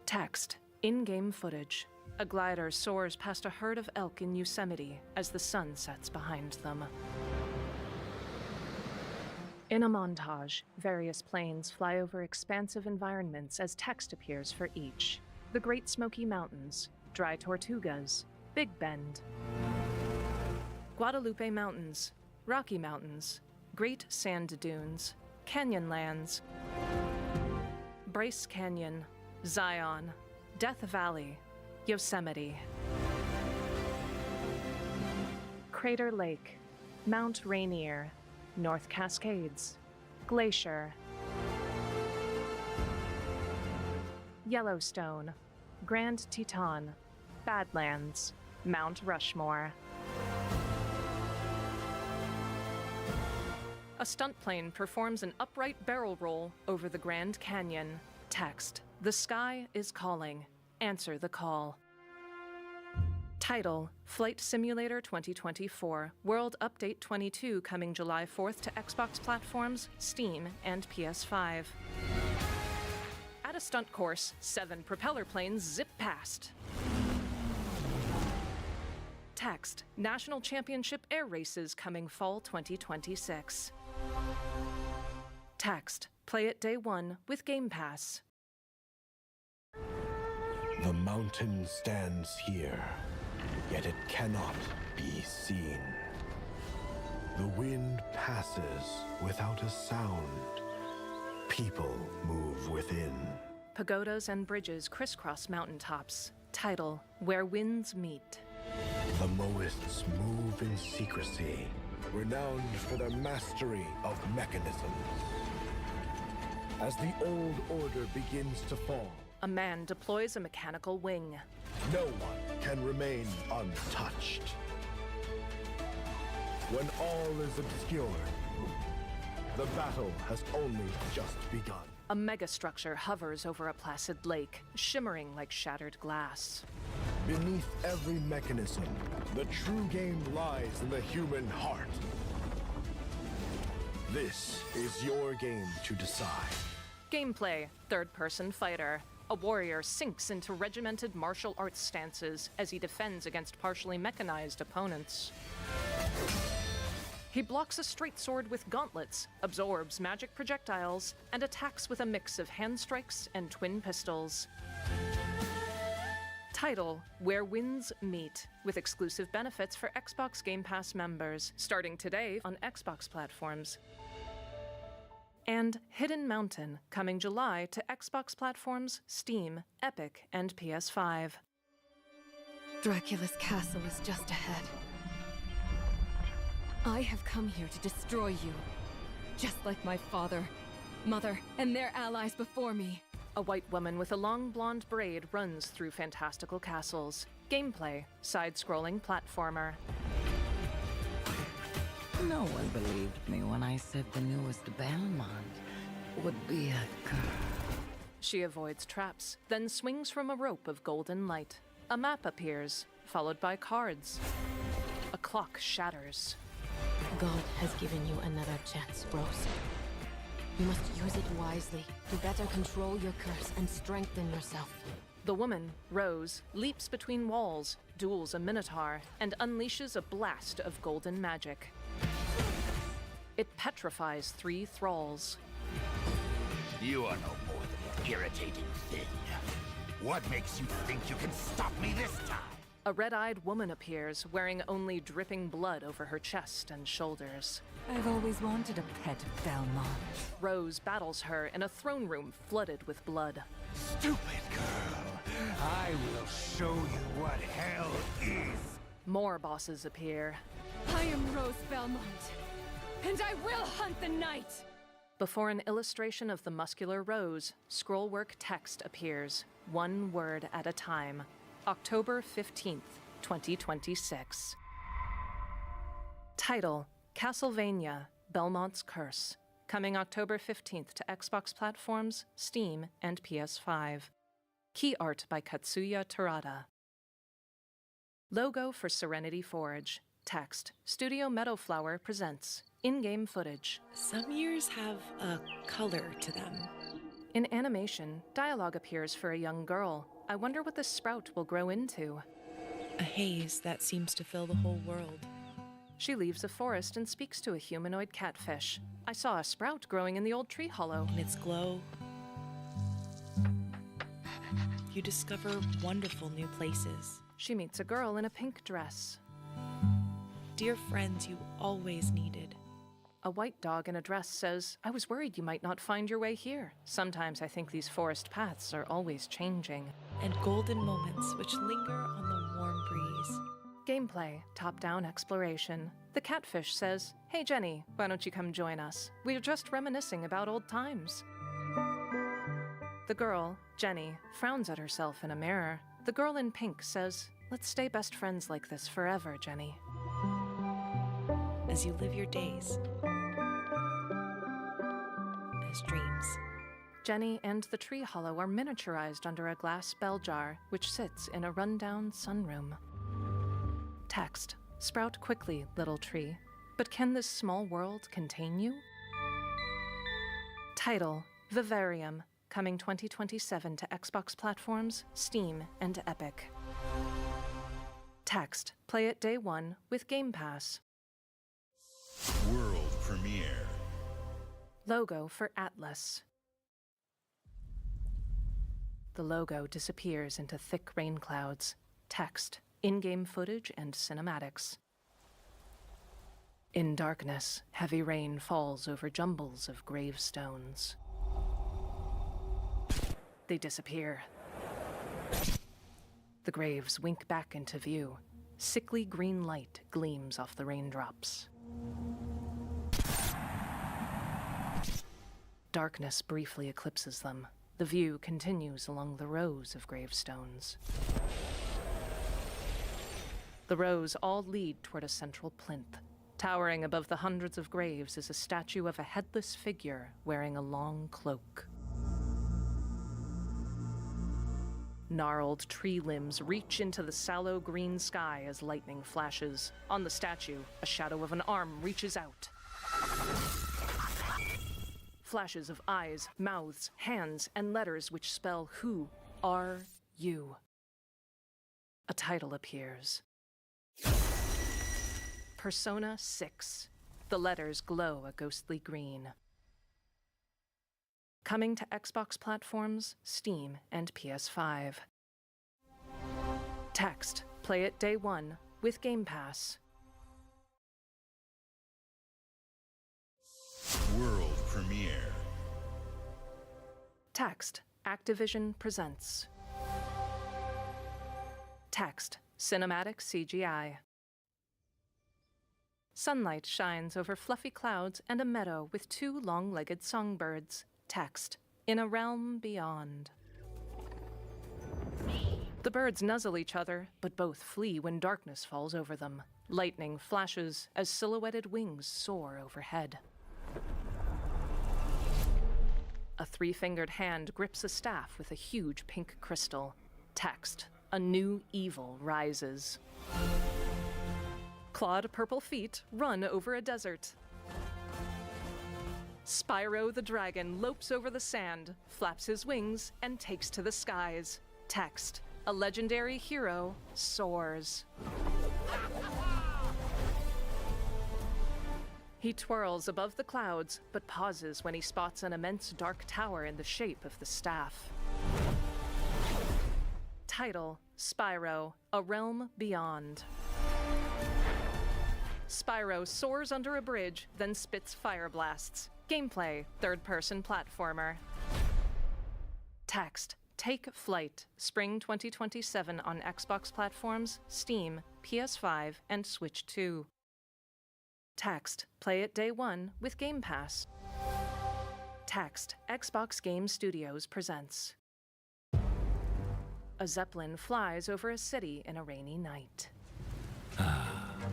Text: in-game footage. A glider soars past a herd of elk in Yosemite as the sun sets behind them. In a montage, various planes fly over expansive environments as text appears for each. The Great Smoky Mountains, Dry Tortugas, Big Bend. Guadalupe Mountains, Rocky Mountains, Great Sand Dunes, Canyonlands, Bryce Canyon, Zion, Death Valley, Yosemite. Crater Lake, Mount Rainier, North Cascades, Glacier, Yellowstone, Grand Teton, Badlands, Mount Rushmore. A stunt plane performs an upright barrel roll over the Grand Canyon. Text: the sky is calling. Answer the call. Title: Flight Simulator 2024. World Update 22 coming July 4th to Xbox platforms, Steam, and PS5. At a stunt course, 7 propeller planes zip past. Text: National Championship Air Races coming fall 2026. Text: play it day 1 with Game Pass. The mountain stands here, yet it cannot be seen. The wind passes without a sound. People move within. Pagodas and bridges crisscross mountaintops. Title: Where Winds Meet. The Moists move in secrecy, renowned for their mastery of mechanisms. As the old order begins to fall, A man deploys a mechanical wing. no one can remain untouched. When all is obscured, the battle has only just begun. A megastructure hovers over a placid lake, shimmering like shattered glass. Beneath every mechanism, the true game lies in the human heart. This is your game to decide. Gameplay: third-person fighter. A warrior sinks into regimented martial arts stances as he defends against partially mechanized opponents. He blocks a straight sword with gauntlets, absorbs magic projectiles, and attacks with a mix of hand strikes and twin pistols. Title: Where Winds Meet, with exclusive benefits for Xbox Game Pass members, starting today on Xbox platforms. And Hidden Mountain, coming July to Xbox platforms, Steam, Epic, and PS5. Dracula's castle is just ahead. I have come here to destroy you, just like my father, mother, and their allies before me. A white woman with a long blonde braid runs through fantastical castles. Gameplay: side-scrolling platformer. No one believed me when I said the newest Belmont would be a girl. She avoids traps, then swings from a rope of golden light. A map appears, followed by cards. A clock shatters. God has given you another chance, Rose. You must use it wisely to better control your curse and strengthen yourself. The woman, Rose, leaps between walls, duels a minotaur, and unleashes a blast of golden magic. It petrifies 3 thralls. You are no more than an irritating thing. What makes you think you can stop me this time? A red-eyed woman appears, wearing only dripping blood over her chest and shoulders. I've always wanted a pet Belmont. Rose battles her in a throne room flooded with blood. Stupid girl! I will show you what hell is! More bosses appear. I am Rose Belmont, and I will hunt the night! Before an illustration of the muscular Rose, scrollwork text appears, 1 word at a time. October 15th, 2026. Title: Castlevania: Belmont's Curse, coming October 15th to Xbox platforms, Steam, and PS5. Key art by Katsuya Terada. Logo for Serenity Forge. Text: Studio Meadowflower presents in-game footage. Some years have a color to them. In animation, dialogue appears for a young girl. I wonder what this sprout will grow into. A haze that seems to fill the whole world. She leaves a forest and speaks to a humanoid catfish. I saw a sprout growing in the old tree hollow. In its glow, you discover wonderful new places. She meets a girl in a pink dress. Dear friends you always needed. A white dog in a dress says, I was worried you might not find your way here. Sometimes I think these forest paths are always changing. And golden moments which linger on the warm breeze. Gameplay: top-down exploration. The catfish says, Hey Jenny, why don't you come join us? We're just reminiscing about old times. The girl, Jenny, frowns at herself in a mirror. The girl in pink says, Let's stay best friends like this forever, Jenny. As you live your days as dreams. Jenny and the tree hollow are miniaturized under a glass bell jar, which sits in a rundown sunroom. Text: Sprout quickly, little tree. But can this small world contain you? Title: Vivarium, coming 2027 to Xbox platforms, Steam, and Epic. Text: Play it day 1 with Game Pass. World premiere. Logo for Atlas. The logo disappears into thick rain clouds. Text: in-game footage and cinematics. In darkness, heavy rain falls over jumbles of gravestones. They disappear. The graves wink back into view. Sickly green light gleams off the raindrops. Darkness briefly eclipses them. The view continues along the rows of gravestones. The rows all lead toward a central plinth. Towering above the hundreds of graves is a statue of a headless figure wearing a long cloak. Gnarled tree limbs reach into the sallow green sky as lightning flashes. On the statue, a shadow of an arm reaches out. Flashes of eyes, mouths, hands, and letters which spell "Who are you?" A title appears. Persona 6. The letters glow a ghostly green. Coming to Xbox platforms, Steam, and PS5. Text. Play it day 1 with Game Pass. World premiere. Text. Activision presents. Text. Cinematic CGI. Sunlight shines over fluffy clouds and a meadow with 2 long-legged songbirds. Text. In a realm beyond. The birds nuzzle each other, but both flee when darkness falls over them. Lightning flashes as silhouetted wings soar overhead. A 3-fingered hand grips a staff with a huge pink crystal. Text. A new evil rises. Clawed purple feet run over a desert. Spyro the dragon lopes over the sand, flaps his wings, and takes to the skies. Text. A legendary hero soars. He twirls above the clouds, but pauses when he spots an immense dark tower in the shape of the staff. Title. Spyro, A Realm Beyond. Spyro soars under a bridge, then spits fire blasts. Gameplay, third-person platformer. Text. Take Flight, Spring 2027 on Xbox platforms, Steam, PS5, and Switch 2. Text. Play it day 1 with Game Pass. Text. Xbox Game Studios presents. A Zeppelin flies over a city in a rainy night.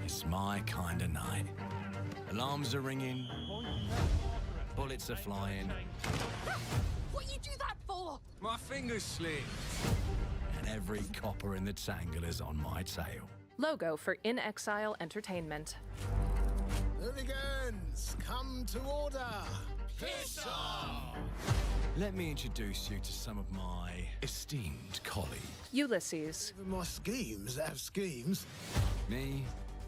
It's my kind of night. Alarms are ringing, bullets are flying. What you do that for? My fingers slip. And every copper in the tangle is on my tail. Logo for In Exile Entertainment. Hooligans, come to order. Piss off! Let me introduce you to some of my esteemed colleagues. Ulysses. Even my schemes have schemes. Me,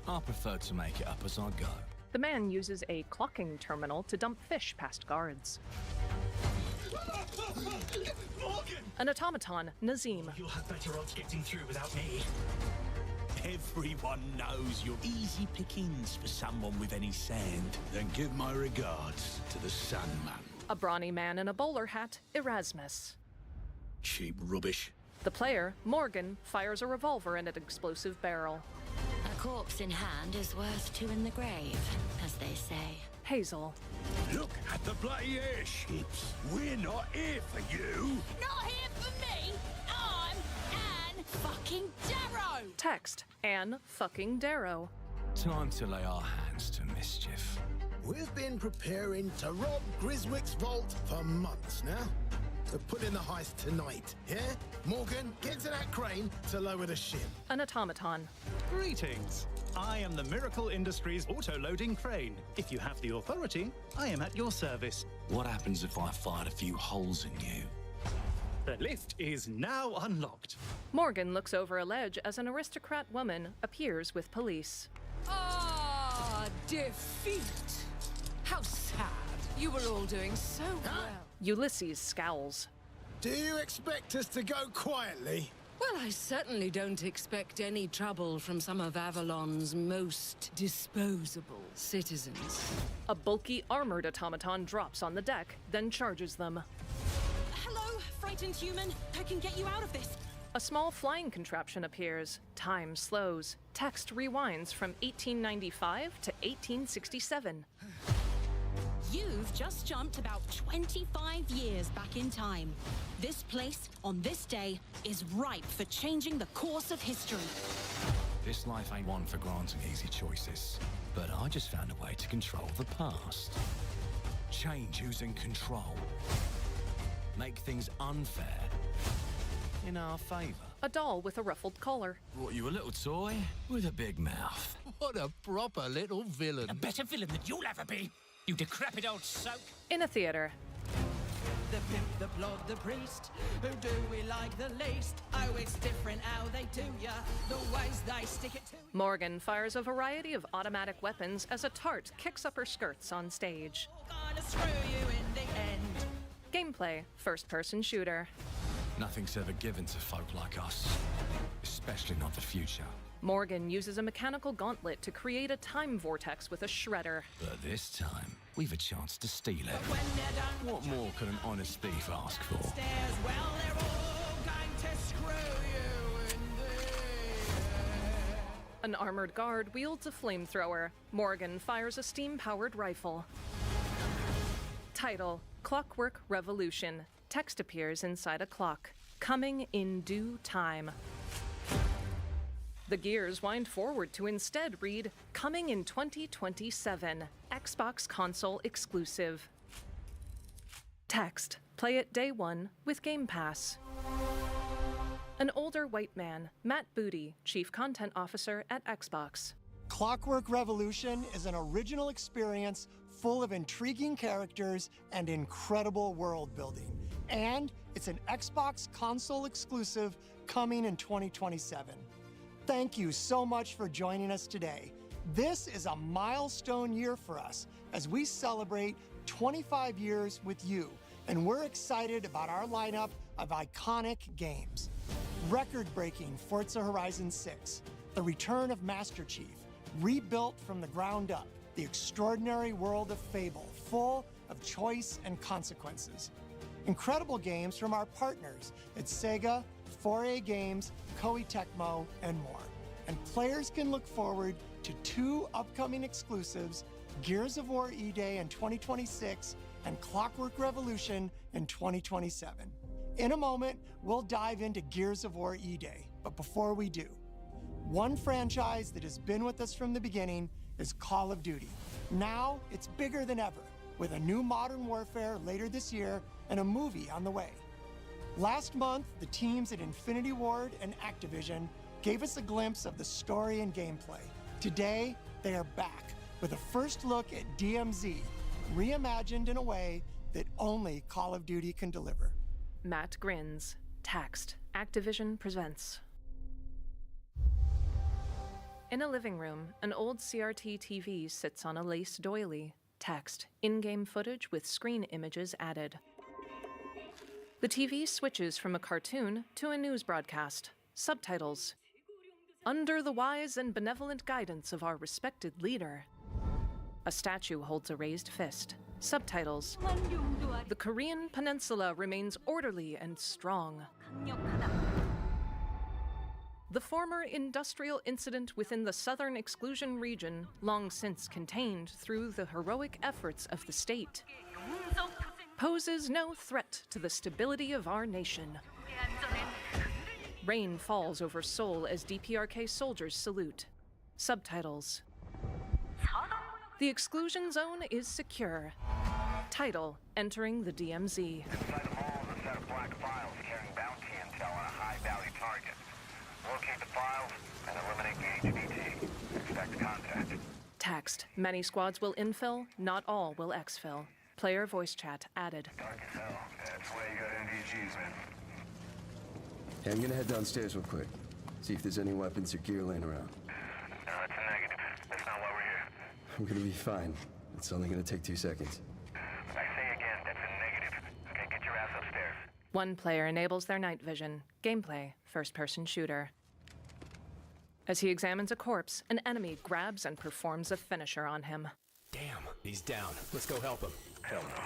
I prefer to make it up as I go. The man uses a clocking terminal to dump fish past guards. Morgan! An automaton, Nazim. You'll have better odds getting through without me. Everyone knows you're easy pickings for someone with any sand. Then give my regards to the Sandman. A brawny man in a bowler hat, Erasmus. Cheap rubbish. The player, Morgan, fires a revolver in an explosive barrel. A corpse in hand is worth 2 in the grave, as they say. Hazel. Look at the bloody airships. We're not here for you. Not here for me! I'm Anne fucking Darrow! Text. Anne fucking Darrow. Time to lay our hands to mischief. We've been preparing to rob Griswick's vault for months now. So put in the heist tonight, yeah? Morgan, get to that crane to lower the ship. An automaton. Greetings. I am the Miracle Industries auto-loading crane. If you have the authority, I am at your service. What happens if I fired a few holes in you? The lift is now unlocked. Morgan looks over a ledge as an aristocrat woman appears with police. Ah, defeat! How sad. You were all doing so well. Ulysses scowls. Do you expect us to go quietly? Well, I certainly don't expect any trouble from some of Avalon's most disposable citizens. A bulky armored automaton drops on the deck, then charges them. Hello, frightened human. I can get you out of this. A small flying contraption appears. Time slows. Text rewinds from 1895 to 1867. You've just jumped about 25 years back in time. This place, on this day, is ripe for changing the course of history. This life ain't one for granting easy choices, but I just found a way to control the past. Change who's in control. Make things unfair in our favor. A doll with a ruffled collar. Brought you a little toy with a big mouth. What a proper little villain. A better villain than you'll ever be, you decrepit old soak. In a theater. The pimp, the blood, the priest. Who do we like the least? Oh, it's different how they do ya. The ways they stick it to. Morgan fires a variety of automatic weapons as a tart kicks up her skirts on stage. Gonna screw you in the end. Gameplay, first-person shooter. Nothing's ever given to folk like us, especially not the future. Morgan uses a mechanical gauntlet to create a time vortex with a shredder. But this time, we've a chance to steal it. What more could an honest thief ask for? Well, they're all going to screw you in the end. An armored guard wields a flamethrower. Morgan fires a steam-powered rifle. Title: Clockwork Revolution. Text appears inside a clock. Coming in due time. The gears wind forward to instead read, Coming in 2027. Xbox console exclusive. Text: Play it day one with Game Pass. An older white man, Matt Booty, Chief Content Officer at Xbox. Clockwork Revolution is an original experience full of intriguing characters and incredible world building. And it's an Xbox console exclusive coming in 2027. Thank you so much for joining us today. This is a milestone year for us as we celebrate 25 years with you, and we're excited about our lineup of iconic games. Record-breaking Forza Horizon 6, the return of Master Chief, rebuilt from the ground up, the extraordinary world of Fable, full of choice and consequences. Incredible games from our partners at Sega, 4A Games, Koei Tecmo, and more. And players can look forward to 2 upcoming exclusives, Gears of War E-Day in 2026 and Clockwork Revolution in 2027. In a moment, we'll dive into Gears of War E-Day, but before we do, one franchise that has been with us from the beginning is Call of Duty. Now, it's bigger than ever, with a new Modern Warfare later this year and a movie on the way. Last month, the teams at Infinity Ward and Activision gave us a glimpse of the story and gameplay. Today, they are back with a first look at DMZ, reimagined in a way that only Call of Duty can deliver. Matt grins. Text: Activision presents. In a living room, an old CRT TV sits on a lace doily. Text: In-game footage with screen images added. The TV switches from a cartoon to a news broadcast. Subtitles: Under the wise and benevolent guidance of our respected leader. A statue holds a raised fist. Subtitles: The Korean peninsula remains orderly and strong. The former industrial incident within the southern exclusion region, long since contained through the heroic efforts of the state, poses no threat to the stability of our nation. Rain falls over Seoul as DPRK soldiers salute. Subtitles: The exclusion zone is secure. Title: Entering the DMZ. Inside the mall is a set of black files carrying bounty intel on a high-value target. Locate the files and eliminate the HVT. Expect contact. Text: Many squads will infill, not all will exfil. Player voice chat added. Dark as hell. That's why you got NVGs, man. Hey, I'm gonna head downstairs real quick. See if there's any weapons or gear laying around. No, that's a negative. That's not why we're here. I'm gonna be fine. It's only gonna take 2 seconds. I say again, that's a negative. Okay, get your ass upstairs. One player enables their night vision. Gameplay: first-person shooter. As he examines a corpse, an enemy grabs and performs a finisher on him. Damn, he's down. Let's go help him. Hell no.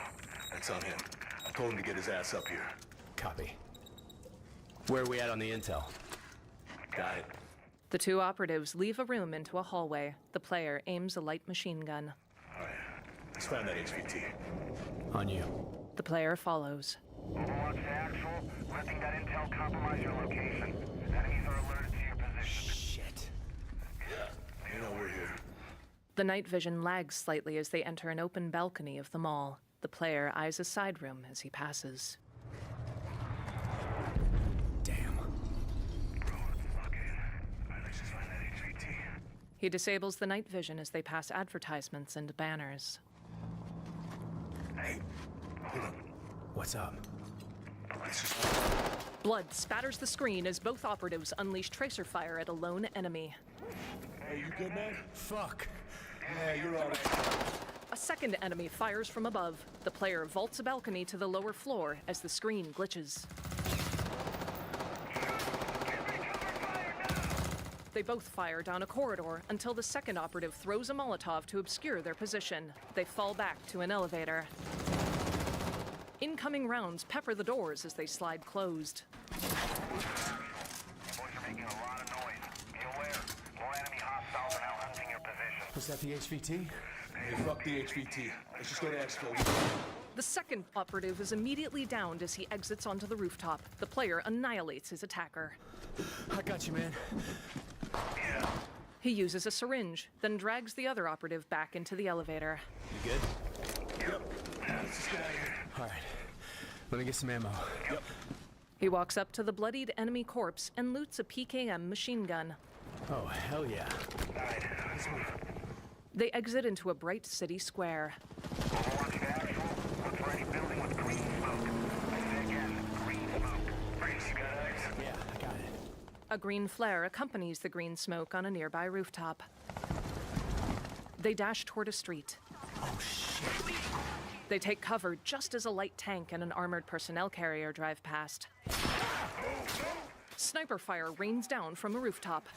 That's on him. I told him to get his ass up here. Copy. Where are we at on the intel? Got it. The two operatives leave a room into a hallway. The player aims a light machine gun. Alright, let's find that HVT. On you. The player follows. Overwatch to Actual. Letting that intel compromise your location. Enemies are alerted to your position. Shit. You know we're here. The night vision lags slightly as they enter an open balcony of the mall. The player eyes a side room as he passes. Damn. Let's just find that HVT. He disables the night vision as they pass advertisements and banners. Hey, hold up. What's up? Blood spatters the screen as both operatives unleash tracer fire at a lone enemy. Hey, you good, man? Fuck. Yeah, you're alright. A second enemy fires from above. The player vaults a balcony to the lower floor as the screen glitches. They both fire down a corridor until the second operative throws a Molotov to obscure their position. They fall back to an elevator. Incoming rounds pepper the doors as they slide closed. Boys are making a lot of noise. Be aware. More enemy hostiles are now hunting your position. Was that the HVT? Hey, fuck the HVT. Let's just go to Expo. The second operative is immediately downed as he exits onto the rooftop. The player annihilates his attacker. I got you, man. He uses a syringe, then drags the other operative back into the elevator. You good? Yep. Let's just get out of here. Alright. Let me get some ammo. Yep. He walks up to the bloodied enemy corpse and loots a PKM machine gun. Oh, hell yeah. Alright, let's move. They exit into a bright city square. Overwatch to Actual. Look for any building with green smoke. I say again, green smoke. Freeze, you got eyes? Yeah, I got it. A green flare accompanies the green smoke on a nearby rooftop. They dash toward a street. Oh, shit. They take cover just as a light tank and an armored personnel carrier drive past. Sniper fire rains down from a rooftop.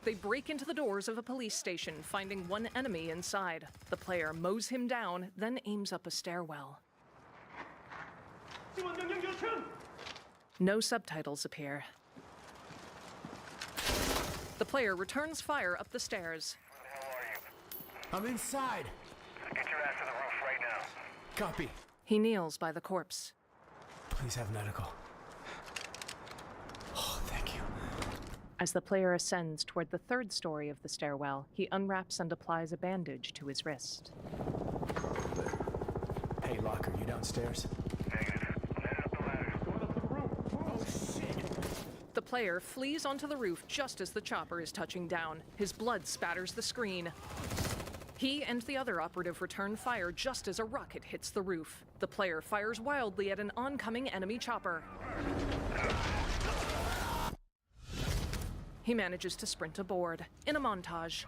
They break into the doors of a police station, finding one enemy inside. The player mows him down, then aims up a stairwell. No subtitles appear. The player returns fire up the stairs. Where the hell are you? I'm inside. Get your ass to the roof right now. Copy. He kneels by the corpse. Please have medical. Oh, thank you. As the player ascends toward the third story of the stairwell, he unwraps and applies a bandage to his wrist. Hey, Locker, you downstairs? Negative. I'm headed up the ladder. Going up to the roof. Oh, shit. The player flees onto the roof just as the chopper is touching down. His blood spatters the screen. He and the other operative return fire just as a rocket hits the roof. The player fires wildly at an oncoming enemy chopper. He manages to sprint aboard. In a montage,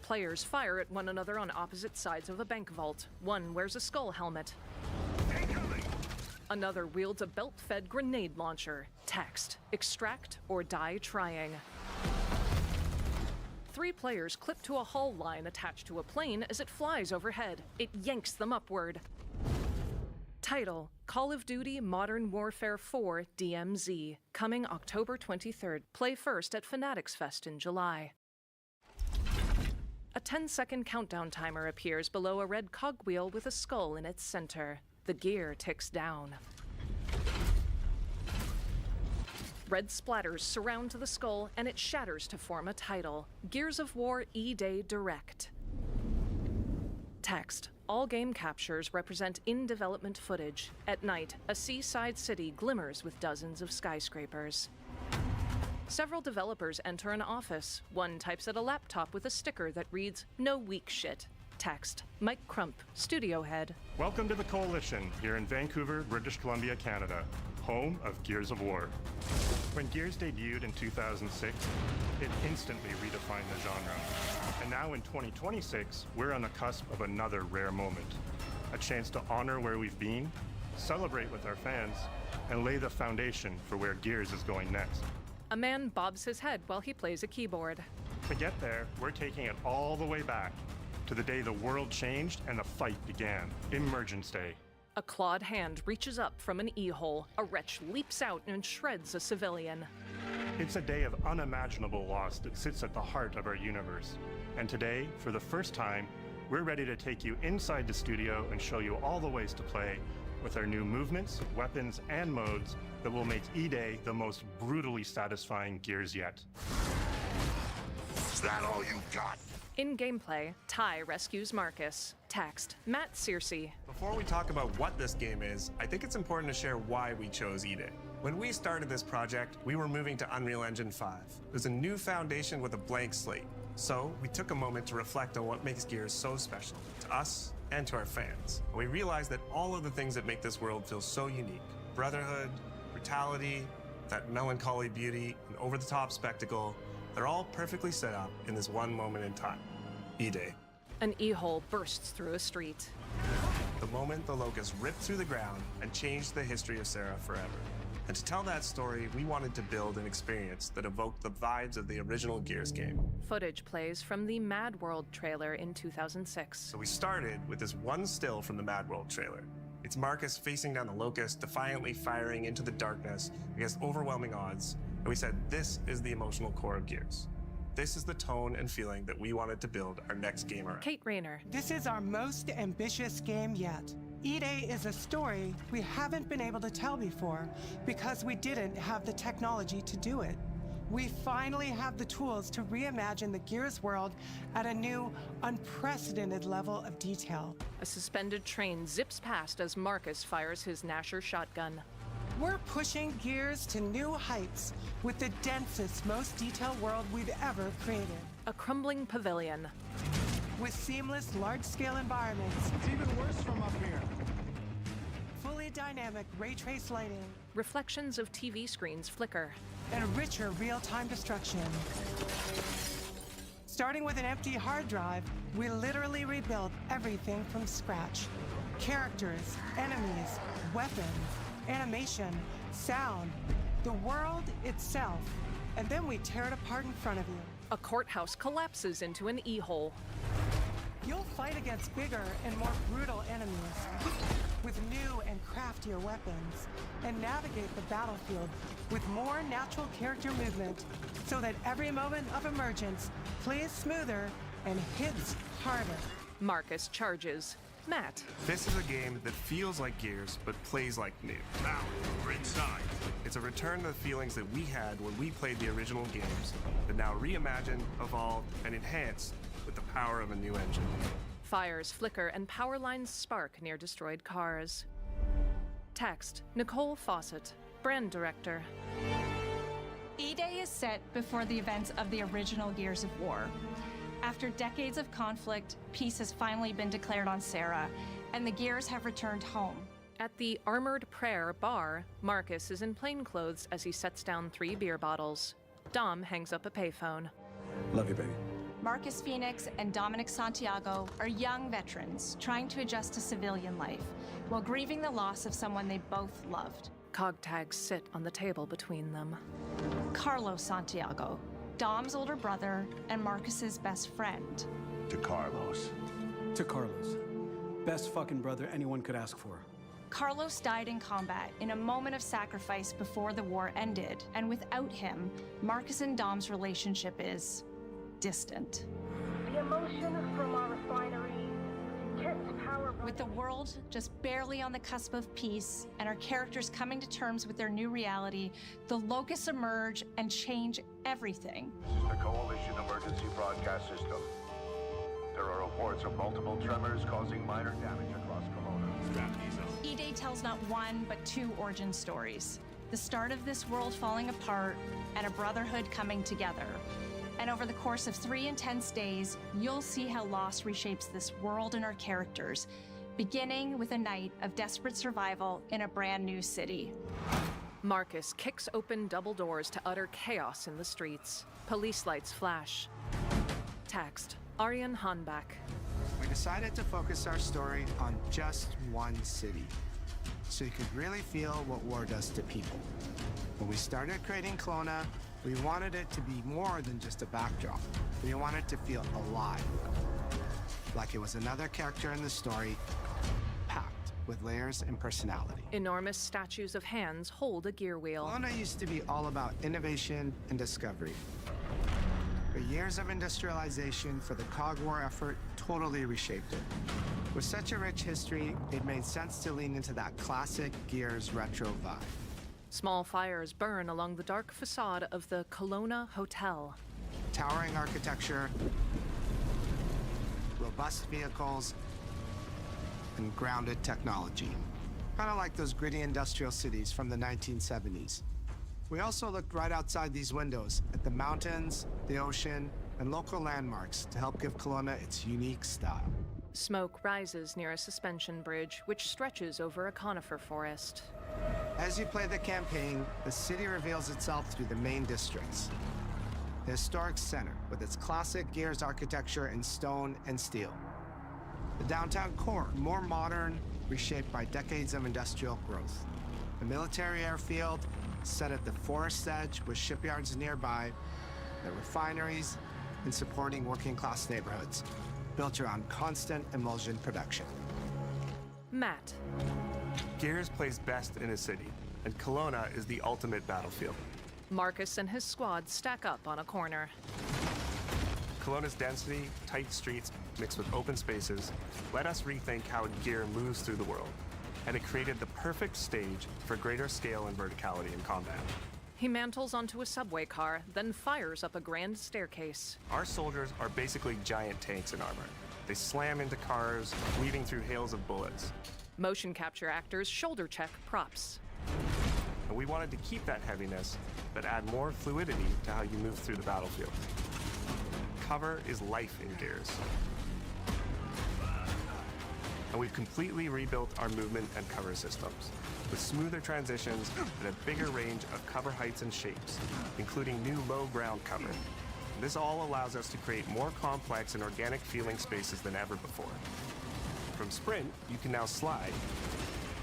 players fire at one another on opposite sides of a bank vault. One wears a skull helmet. Another wields a belt-fed grenade launcher. Text: extract or die trying. 3 players clip to a hull line attached to a plane as it flies overhead. It yanks them upward. Title: Call of Duty Modern Warfare 4 DMZ, coming October 23rd. Play first at Fanatics Fest in July. A 10-second countdown timer appears below a red cogwheel with a skull in its center. The gear ticks down. Red splatters surround the skull, and it shatters to form a title: Gears of War E-Day Direct. Text: all game captures represent in-development footage. At night, a seaside city glimmers with dozens of skyscrapers. Several developers enter an office. One types at a laptop with a sticker that reads, "No weak shit." Text: Mike Crump, studio head. Welcome to the Coalition, here in Vancouver, British Columbia, Canada, home of Gears of War. When Gears debuted in 2006, it instantly redefined the genre. And now in 2026, we're on the cusp of another rare moment. A chance to honor where we've been, celebrate with our fans, and lay the foundation for where Gears is going next. A man bobs his head while he plays a keyboard. To get there, we're taking it all the way back to the day the world changed and the fight began, Emergence Day. A clawed hand reaches up from an e-hole. A wretch leaps out and shreds a civilian. It's a day of unimaginable loss that sits at the heart of our universe. And today, for the first time, we're ready to take you inside the studio and show you all the ways to play with our new movements, weapons, and modes that will make E-Day the most brutally satisfying Gears yet. Is that all you got? In gameplay, Ty rescues Marcus. Text, Matt Searcy. Before we talk about what this game is, I think it's important to share why we chose E-Day. When we started this project, we were moving to Unreal Engine 5. There's a new foundation with a blank slate. So we took a moment to reflect on what makes Gears so special to us and to our fans. We realized that all of the things that make this world feel so unique, brotherhood, brutality, that melancholy beauty, and over-the-top spectacle, they're all perfectly set up in this one moment in time, E-Day. An e-hole bursts through a street. The moment the Locust ripped through the ground and changed the history of Sera forever. And to tell that story, we wanted to build an experience that evoked the vibes of the original Gears game. Footage plays from the Mad World trailer in 2006. So we started with this one still from the Mad World trailer. It's Marcus facing down the Locust, defiantly firing into the darkness against overwhelming odds. And we said, this is the emotional core of Gears. This is the tone and feeling that we wanted to build our next game around. Kate Rayner. This is our most ambitious game yet. E-Day is a story we haven't been able to tell before because we didn't have the technology to do it. We finally have the tools to reimagine the Gears world at a new, unprecedented level of detail. A suspended train zips past as Marcus fires his Gnasher shotgun. We're pushing Gears to new heights with the densest, most detailed world we've ever created. A crumbling pavilion. With seamless, large-scale environments. It's even worse from up here. Fully dynamic ray-trace lighting. Reflections of TV screens flicker. And a richer real-time destruction. Starting with an empty hard drive, we literally rebuilt everything from scratch. Characters, enemies, weapons, animation, sound, the world itself. And then we tear it apart in front of you. A courthouse collapses into an e-hole. You'll fight against bigger and more brutal enemies with new and craftier weapons and navigate the battlefield with more natural character movement so that every moment of emergence plays smoother and hits harder. Marcus charges. Matt. This is a game that feels like Gears, but plays like new. Now, we're inside. It's a return to the feelings that we had when we played the original games, but now reimagined, evolved, and enhanced with the power of a new engine. Fires flicker and power lines spark near destroyed cars. Text, Nicole Fawcett, brand director. E-Day is set before the events of the original Gears of War. After decades of conflict, peace has finally been declared on Sera, and the Gears have returned home. At the Armored Prayer bar, Marcus is in plainclothes as he sets down 3 beer bottles. Dom hangs up a payphone. Love you, baby. Marcus Phoenix and Dominic Santiago are young veterans trying to adjust to civilian life while grieving the loss of someone they both loved. Cog tags sit on the table between them. Carlos Santiago, Dom's older brother and Marcus's best friend. To Carlos. To Carlos. Best fucking brother anyone could ask for. Carlos died in combat in a moment of sacrifice before the war ended, and without him, Marcus and Dom's relationship is distant. The emotion from our refinery kept power. With the world just barely on the cusp of peace and our characters coming to terms with their new reality, the Locusts emerge and change everything. This is the Coalition Emergency Broadcast System. There are reports of multiple tremors causing minor damage across Kelowna. Strap these up. E-Day tells not one, but 2 origin stories. The start of this world falling apart and a brotherhood coming together. And over the course of 3 intense days, you'll see how loss reshapes this world and our characters, beginning with a night of desperate survival in a brand new city. Marcus kicks open double doors to utter chaos in the streets. Police lights flash. Text, Arjen Hanbach. We decided to focus our story on just one city, so you could really feel what war does to people. When we started creating Kelowna, we wanted it to be more than just a backdrop. We wanted to feel alive. like it was another character in the story, packed with layers and personality. Enormous statues of hands hold a gear wheel. Kelowna used to be all about innovation and discovery. But years of industrialization for the Cog War effort totally reshaped it. With such a rich history, it made sense to lean into that classic Gears retro vibe. Small fires burn along the dark facade of the Kelowna Hotel. Towering architecture, robust vehicles, and grounded technology. Kind of like those gritty industrial cities from the 1970s. We also looked right outside these windows at the mountains, the ocean, and local landmarks to help give Kelowna its unique style. Smoke rises near a suspension bridge, which stretches over a conifer forest. As you play the campaign, the city reveals itself through the main districts. The historic center, with its classic Gears architecture in stone and steel. The downtown core, more modern, reshaped by decades of industrial growth. The military airfield, set at the forest edge with shipyards nearby, the refineries, and supporting working-class neighborhoods, built around constant emulsion production. Matt. Gears plays best in a city, and Kelowna is the ultimate battlefield. Marcus and his squad stack up on a corner. Kelowna's density, tight streets, mixed with open spaces, let us rethink how gear moves through the world, and it created the perfect stage for greater scale and verticality in combat. He mantles onto a subway car, then fires up a grand staircase. Our soldiers are basically giant tanks in armor. They slam into cars, weaving through hails of bullets. Motion capture actors shoulder check props. And we wanted to keep that heaviness, but add more fluidity to how you move through the battlefield. Cover is life in Gears. And we've completely rebuilt our movement and cover systems, with smoother transitions and a bigger range of cover heights and shapes, including new low ground cover. This all allows us to create more complex and organic feeling spaces than ever before. From Sprint, you can now slide,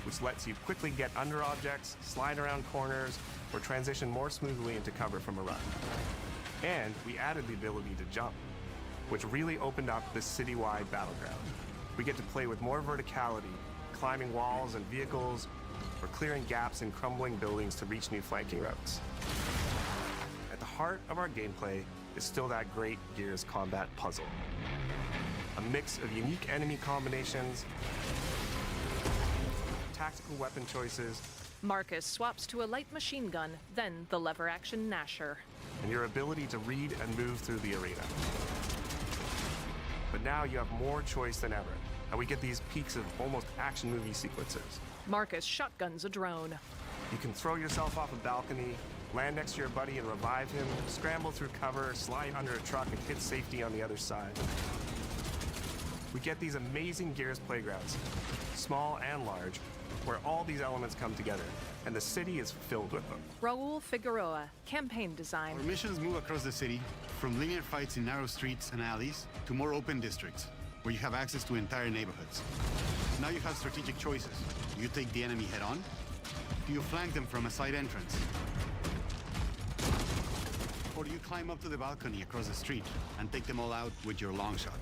which lets you quickly get under objects, slide around corners, or transition more smoothly into cover from a run. And we added the ability to jump, which really opened up this citywide battleground. We get to play with more verticality, climbing walls and vehicles, or clearing gaps in crumbling buildings to reach new flanking routes. At the heart of our gameplay is still that great Gears combat puzzle. A mix of unique enemy combinations, tactical weapon choices, Marcus swaps to a light machine gun, then the lever-action Gnasher. and your ability to read and move through the arena. But now you have more choice than ever, and we get these peaks of almost action movie sequences. Marcus shotguns a drone. You can throw yourself off a balcony, land next to your buddy and revive him, scramble through cover, slide under a truck, and hit safety on the other side. We get these amazing Gears playgrounds, small and large, where all these elements come together, and the city is filled with them. Raul Figueroa, campaign design. Our missions move across the city, from linear fights in narrow streets and alleys to more open districts, where you have access to entire neighborhoods. Now you have strategic choices. Do you take the enemy head-on? Do you flank them from a side entrance? Or do you climb up to the balcony across the street and take them all out with your long shot?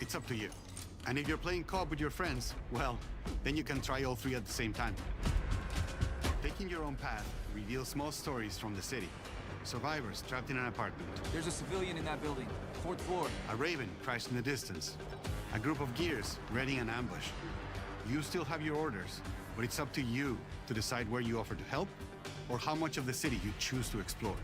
It's up to you. And if you're playing co-op with your friends, well, then you can try all three at the same time. Taking your own path reveals small stories from the city. Survivors trapped in an apartment. There's a civilian in that building. 4th floor. A Raven crashed in the distance. A group of Gears readying an ambush. You still have your orders, but it's up to you to decide where you offer to help or how much of the city you choose to explore.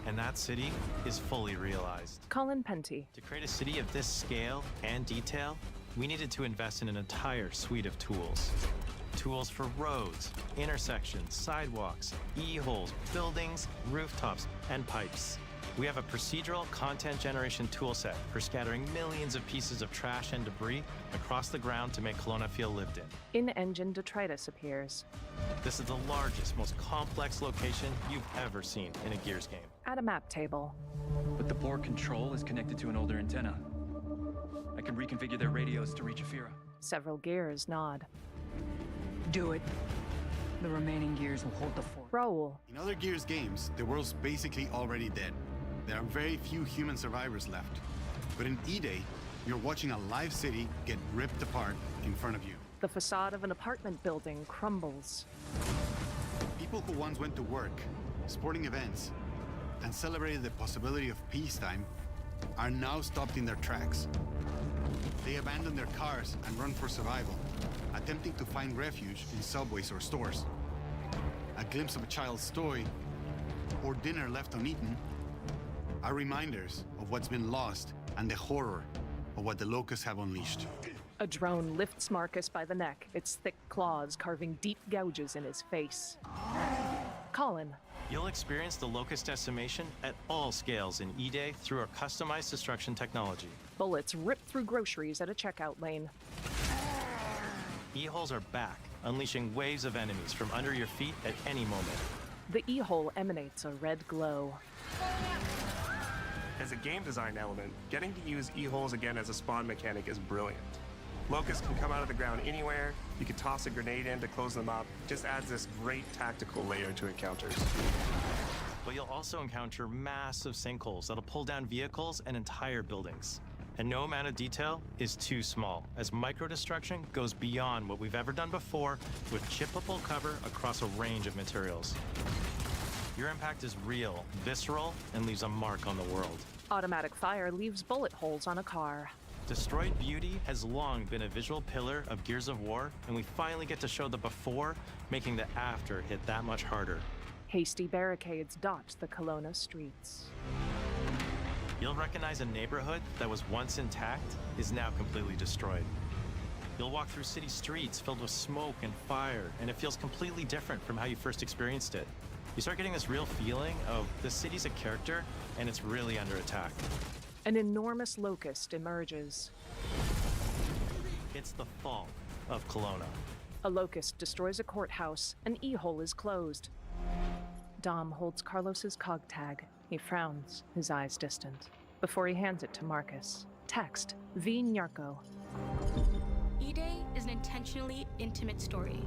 And that city is fully realized. Colin Penty. To create a city of this scale and detail, we needed to invest in an entire suite of tools. Tools for roads, intersections, sidewalks, e-holes, buildings, rooftops, and pipes. We have a procedural content generation toolset for scattering millions of pieces of trash and debris across the ground to make Kelowna feel lived in. In-engine detritus appears. This is the largest, most complex location you've ever seen in a Gears game. At a map table. But the board control is connected to an older antenna. I can reconfigure their radios to reach Ephira. Several Gears nod. Do it. The remaining Gears will hold the fort. Raul. In other Gears games, the world's basically already dead. There are very few human survivors left. But in E-Day, You're watching a live city get ripped apart in front of you. The facade of an apartment building crumbles. People who once went to work, sporting events, and celebrated the possibility of peacetime are now stopped in their tracks. They abandon their cars and run for survival, attempting to find refuge in subways or stores. A glimpse of a child's toy or dinner left uneaten are reminders of what's been lost and the horror of what the locusts have unleashed. A drone lifts Marcus by the neck, its thick claws carving deep gouges in his face. Colin. You'll experience the locust decimation at all scales in E-Day through our customized destruction technology. Bullets rip through groceries at a checkout lane. E-holes are back, unleashing waves of enemies from under your feet at any moment. The E-hole emanates a red glow. As a game design element, getting to use E-holes again as a spawn mechanic is brilliant. Locusts can come out of the ground anywhere, you can toss a grenade in to close them up, just adds this great tactical layer to encounters. But you'll also encounter massive sinkholes that'll pull down vehicles and entire buildings. And no amount of detail is too small, as micro-destruction goes beyond what we've ever done before with chippable cover across a range of materials. Your impact is real, visceral, and leaves a mark on the world. Automatic fire leaves bullet holes on a car. Destroyed Beauty has long been a visual pillar of Gears of War, and we finally get to show the before, making the after hit that much harder. Hasty barricades dot the Kelowna streets. You'll recognize a neighborhood that was once intact is now completely destroyed. You'll walk through city streets filled with smoke and fire, and it feels completely different from how you first experienced it. You start getting this real feeling of the city's a character, and it's really under attack. An enormous locust emerges. It's the fall of Kelowna. A locust destroys a courthouse. An E-hole is closed. Dom holds Carlos's cog tag. He frowns, his eyes distant, before he hands it to Marcus. Text, V. Nyarko. E-Day is an intentionally intimate story.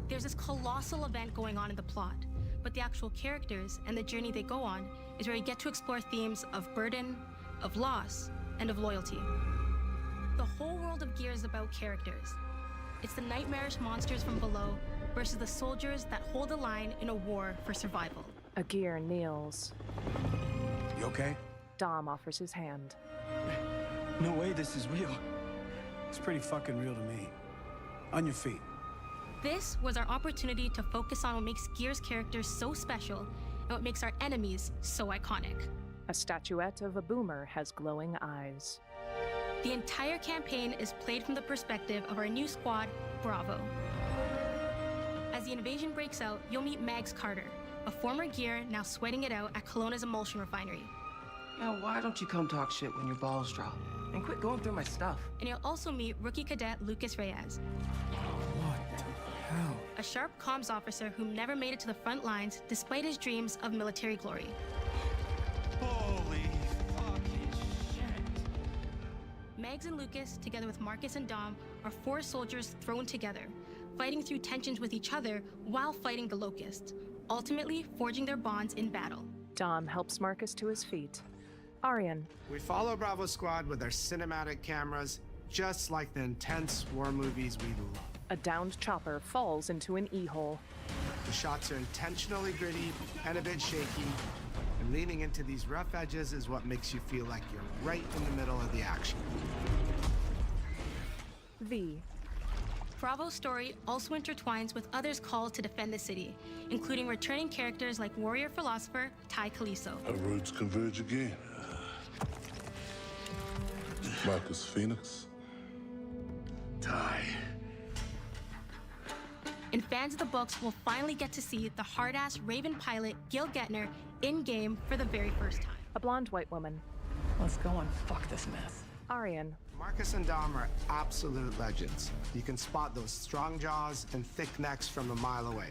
There's this colossal event going on in the plot, but the actual characters and the journey they go on is where you get to explore themes of burden, of loss, and of loyalty. The whole world of Gears is about characters. It's the nightmarish monsters from below versus the soldiers that hold the line in a war for survival. A Gear kneels. You okay? Dom offers his hand. No way this is real. It's pretty fucking real to me. On your feet. This was our opportunity to focus on what makes Gears characters so special and what makes our enemies so iconic. A statuette of a boomer has glowing eyes. The entire campaign is played from the perspective of our new squad, Bravo. As the invasion breaks out, you'll meet Mags Carter, a former Gear now sweating it out at Kelowna's emulsion refinery. Now, why don't you come talk shit when your balls drop? And quit going through my stuff. And you'll also meet rookie cadet Lucas Reyes. What the hell? A sharp comms officer who never made it to the front lines despite his dreams of military glory. Holy fucking shit. Mags and Lucas, together with Marcus and Dom, are 4 soldiers thrown together, fighting through tensions with each other while fighting the Locust, ultimately forging their bonds in battle. Dom helps Marcus to his feet. Arian. We follow Bravo Squad with our cinematic cameras, just like the intense war movies we love. A downed chopper falls into an E-hole. The shots are intentionally gritty and a bit shaky, and leaning into these rough edges is what makes you feel like you're right in the middle of the action. V. Bravo's story also intertwines with others called to defend the city, including returning characters like warrior philosopher Ty Kaliso. Our roads converge again. Marcus Phoenix. Ty. And fans of the books will finally get to see the hard-ass Raven pilot Gil Gettner in-game for the very first time. A blonde white woman. Let's go and fuck this mess. Arian. Marcus and Dom are absolute legends. You can spot those strong jaws and thick necks from a mile away.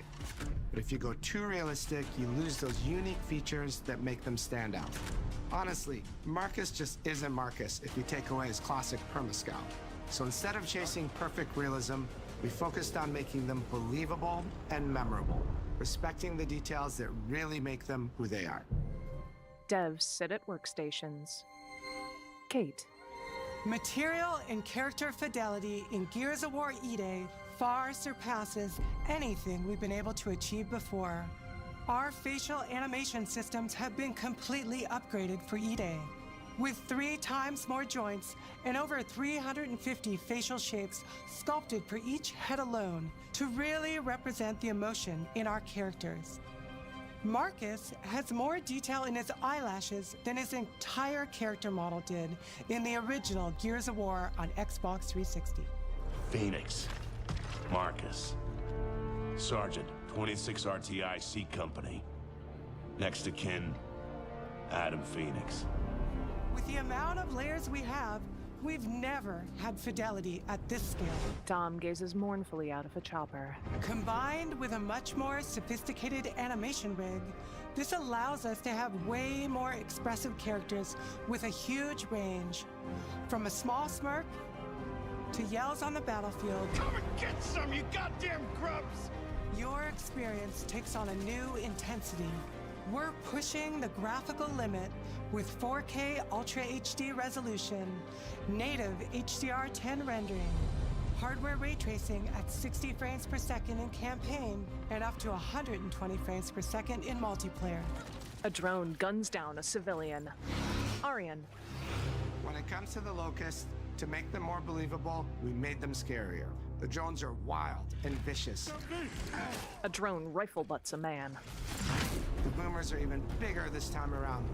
But if you go too realistic, you lose those unique features that make them stand out. Honestly, Marcus just isn't Marcus if you take away his classic perma-scout. So instead of chasing perfect realism, we focused on making them believable and memorable, respecting the details that really make them who they are. Devs sit at workstations. Kate. Material and character fidelity in Gears of War E-Day far surpasses anything we've been able to achieve before. Our facial animation systems have been completely upgraded for E-Day, with 3 times more joints and over 350 facial shapes sculpted for each head alone to really represent the emotion in our characters. Marcus has more detail in his eyelashes than his entire character model did in the original Gears of War on Xbox 360. Phoenix. Marcus. Sergeant, 26 RTI C Company. Next of kin, Adam Phoenix. With the amount of layers we have, we've never had fidelity at this scale. Dom gazes mournfully out of a chopper. Combined with a much more sophisticated animation rig, this allows us to have way more expressive characters with a huge range. From a small smirk to yells on the battlefield. Come and get some, you goddamn grubs! Your experience takes on a new intensity. We're pushing the graphical limit with 4K Ultra HD resolution, native HDR10 rendering, hardware ray tracing at 60 frames per second in campaign, and up to 120 frames per second in multiplayer. A drone guns down a civilian. Arian. When it comes to the Locusts, to make them more believable, we made them scarier. The drones are wild and vicious. A drone rifle butts a man. The boomers are even bigger this time around.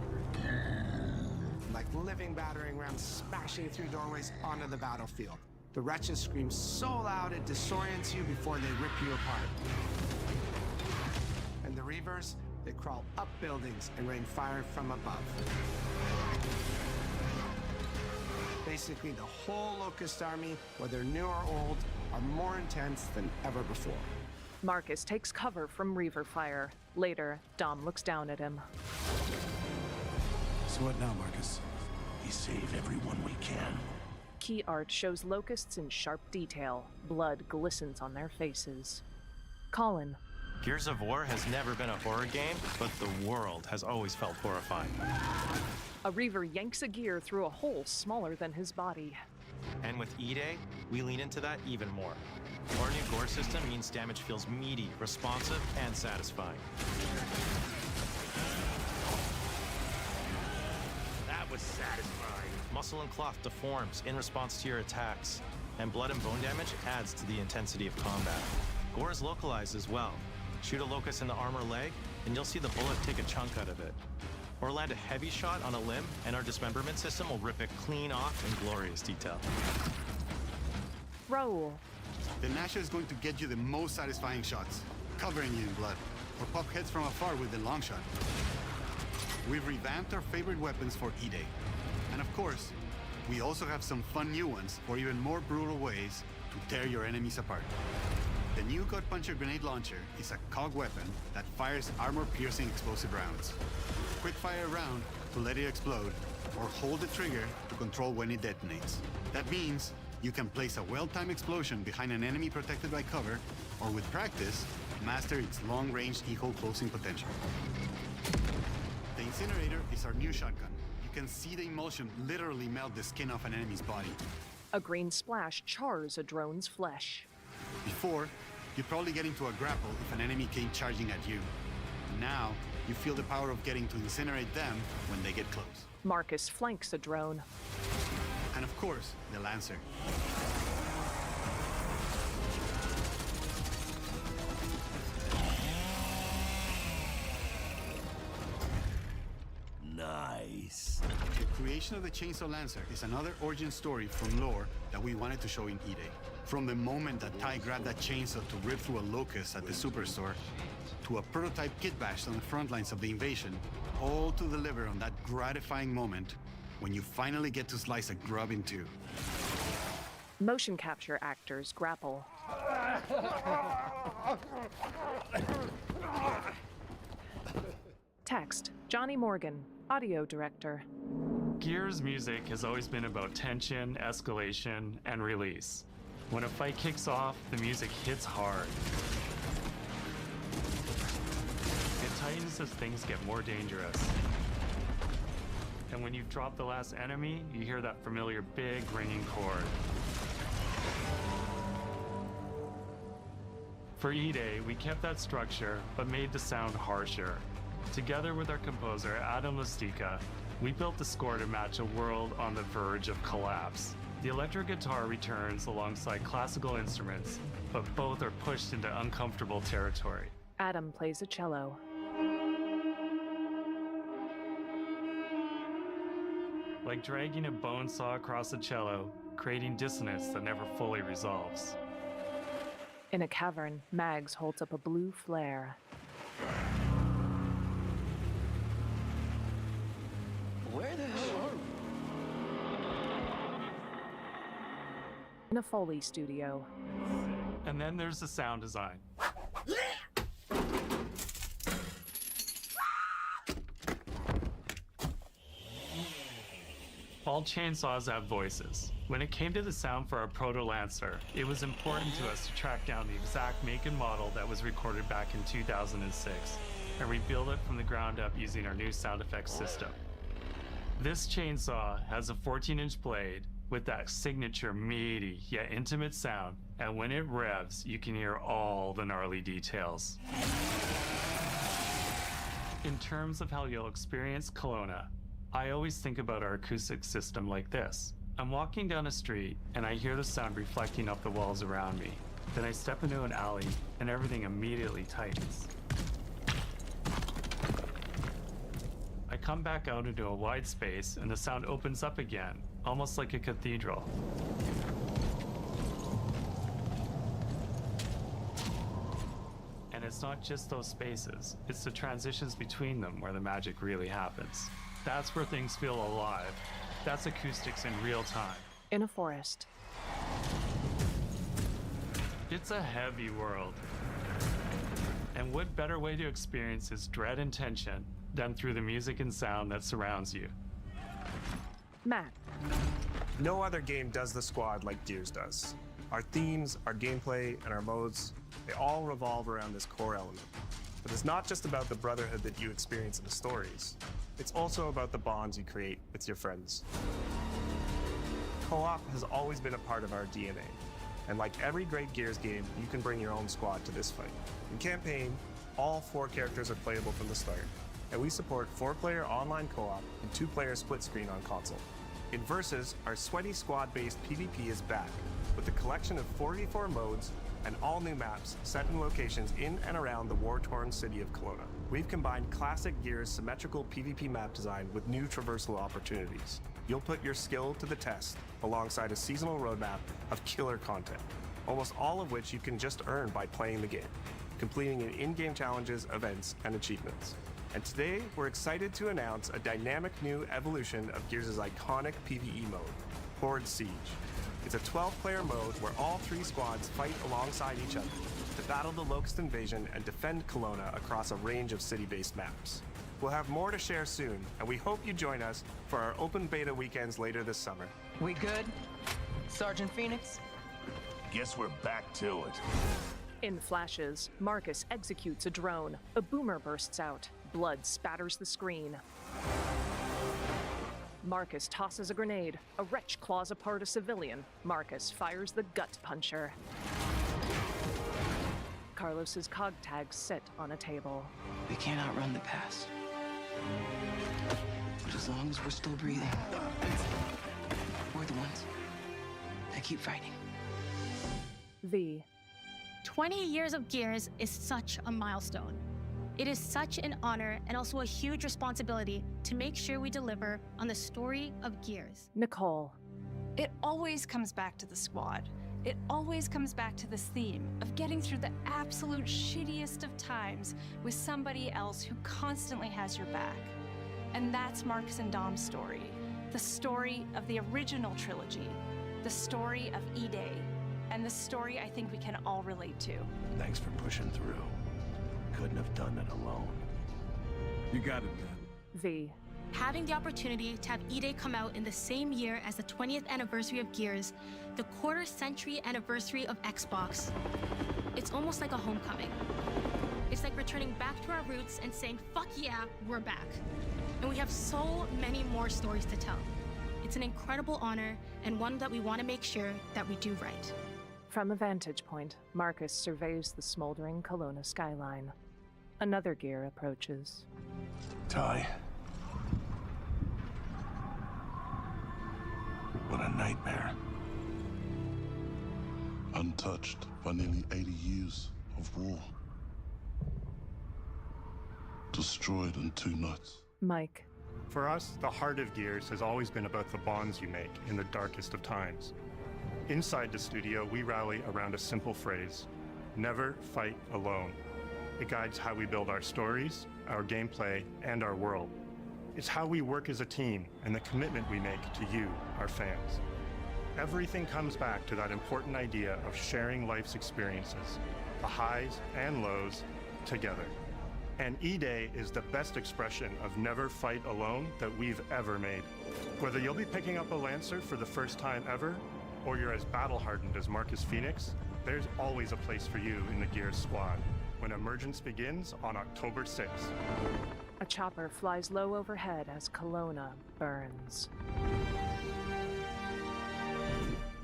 Like living battering rams smashing through doorways onto the battlefield. The wretches scream so loud it disorients you before they rip you apart. And the Reavers, they crawl up buildings and rain fire from above. Basically, the whole Locust army, whether new or old, are more intense than ever before. Marcus takes cover from Reaver fire. Later, Dom looks down at him. So what now, Marcus? We save everyone we can. Key art shows locusts in sharp detail. Blood glistens on their faces. Colin. Gears of War has never been a horror game, but the world has always felt horrifying. A Reaver yanks a gear through a hole smaller than his body. And with E-Day, we lean into that even more. Our new gore system means damage feels meaty, responsive, and satisfying. That was satisfying. Muscle and cloth deforms in response to your attacks, and blood and bone damage adds to the intensity of combat. Gore is localized as well. Shoot a locust in the armor leg, and you'll see the bullet take a chunk out of it. Or land a heavy shot on a limb, and our dismemberment system will rip it clean off in glorious detail. Raul. The Nasha is going to get you the most satisfying shots, covering you in blood, or pop heads from afar with the long shot. We've revamped our favorite weapons for E-Day. And of course, we also have some fun new ones for even more brutal ways to tear your enemies apart. The new Gut Puncher grenade launcher is a COG weapon that fires armor-piercing explosive rounds. Quick fire a round to let it explode, or hold the trigger to control when it detonates. That means you can place a well-timed explosion behind an enemy protected by cover, or with practice, master its long-range eco closing potential. The Incinerator is our new shotgun. You can see the emulsion literally melt the skin off an enemy's body. A green splash chars a drone's flesh. Before, you'd probably get into a grapple if an enemy came charging at you. Now, you feel the power of getting to incinerate them when they get close. Marcus flanks a drone. And of course, the Lancer. Nice. The creation of the Chainsaw Lancer is another origin story from lore that we wanted to show in E-Day. From the moment that Ty grabbed that chainsaw to rip through a locust at the superstore, to a prototype kit bash on the front lines of the invasion, all to deliver on that gratifying moment when you finally get to slice a grub in two. Motion capture actors grapple. Text, Johnny Morgan, audio director. Gears music has always been about tension, escalation, and release. When a fight kicks off, the music hits hard. It tightens as things get more dangerous. And when you've dropped the last enemy, you hear that familiar big ringing chord. For E-Day, we kept that structure, but made the sound harsher. Together with our composer, Adam Lastica, we built the score to match a world on the verge of collapse. The electric guitar returns alongside classical instruments, but both are pushed into uncomfortable territory. Adam plays a cello. Like dragging a bone saw across a cello, creating dissonance that never fully resolves. In a cavern, Mags holds up a blue flare. Where the hell are we? In a Foley studio. And then there's the sound design. All chainsaws have voices. When it came to the sound for our Proto Lancer, it was important to us to track down the exact make and model that was recorded back in 2006 and rebuild it from the ground up using our new sound effects system. This chainsaw has a 14-inch blade with that signature meaty yet intimate sound, and when it revs, you can hear all the gnarly details. In terms of how you'll experience Kelowna, I always think about our acoustic system like this. I'm walking down a street and I hear the sound reflecting off the walls around me. Then I step into an alley and everything immediately tightens. I come back out into a wide space and the sound opens up again, almost like a cathedral. And it's not just those spaces, it's the transitions between them where the magic really happens. That's where things feel alive. That's acoustics in real time. In a forest. It's a heavy world. And what better way to experience its dread and tension than through the music and sound that surrounds you? Matt. No other game does the squad like Gears does. Our themes, our gameplay, and our modes, they all revolve around this core element. But it's not just about the brotherhood that you experience in the stories. It's also about the bonds you create with your friends. Co-op has always been a part of our DNA. And like every great Gears game, you can bring your own squad to this fight. In campaign, all 4 characters are playable from the start, and we support 4-player online co-op and 2-player split screen on console. In Versus, our sweaty squad-based PvP is back, with a collection of 4v4 modes and all new maps set in locations in and around the war-torn city of Kelowna. We've combined classic Gears symmetrical PvP map design with new traversal opportunities. You'll put your skill to the test alongside a seasonal roadmap of killer content, almost all of which you can just earn by playing the game, completing in-game challenges, events, and achievements. And today, we're excited to announce a dynamic new evolution of Gears' iconic PvE mode, Horde Siege. It's a 12-player mode where all 3 squads fight alongside each other to battle the Locust invasion and defend Kelowna across a range of city-based maps. We'll have more to share soon, and we hope you join us for our open beta weekends later this summer. We good? Sergeant Phoenix? Guess we're back to it. In flashes, Marcus executes a drone. A boomer bursts out. Blood spatters the screen. Marcus tosses a grenade. A wretch claws apart a civilian. Marcus fires the gut puncher. Carlos's cog tags sit on a table. We can't outrun the past. But as long as we're still breathing, we're the ones that keep fighting. V. 20 years of Gears is such a milestone. It is such an honor and also a huge responsibility to make sure we deliver on the story of Gears. Nicole. It always comes back to the squad. It always comes back to this theme of getting through the absolute shittiest of times with somebody else who constantly has your back. And that's Marcus and Dom's story. The story of the original trilogy. The story of E-Day. And the story I think we can all relate to. Thanks for pushing through. Couldn't have done it alone. You got it, man. V. Having the opportunity to have E-Day come out in the same year as the 20th anniversary of Gears, the quarter-century anniversary of Xbox, it's almost like a homecoming. It's like returning back to our roots and saying, fuck yeah, we're back. And we have so many more stories to tell. It's an incredible honor and one that we want to make sure that we do right. From a vantage point, Marcus surveys the smoldering Kelowna skyline. Another gear approaches. Ty. What a nightmare. Untouched by nearly 80 years of war. Destroyed in 2 nights. Mike. For us, the heart of Gears has always been about the bonds you make in the darkest of times. Inside the studio, we rally around a simple phrase: never fight alone. It guides how we build our stories, our gameplay, and our world. It's how we work as a team and the commitment we make to you, our fans. Everything comes back to that important idea of sharing life's experiences, the highs and lows, together. And E-Day is the best expression of never fight alone that we've ever made. Whether you'll be picking up a Lancer for the first time ever, or you're as battle-hardened as Marcus Phoenix, there's always a place for you in the Gears squad when Emergence begins on October 6th. A chopper flies low overhead as Kelowna burns.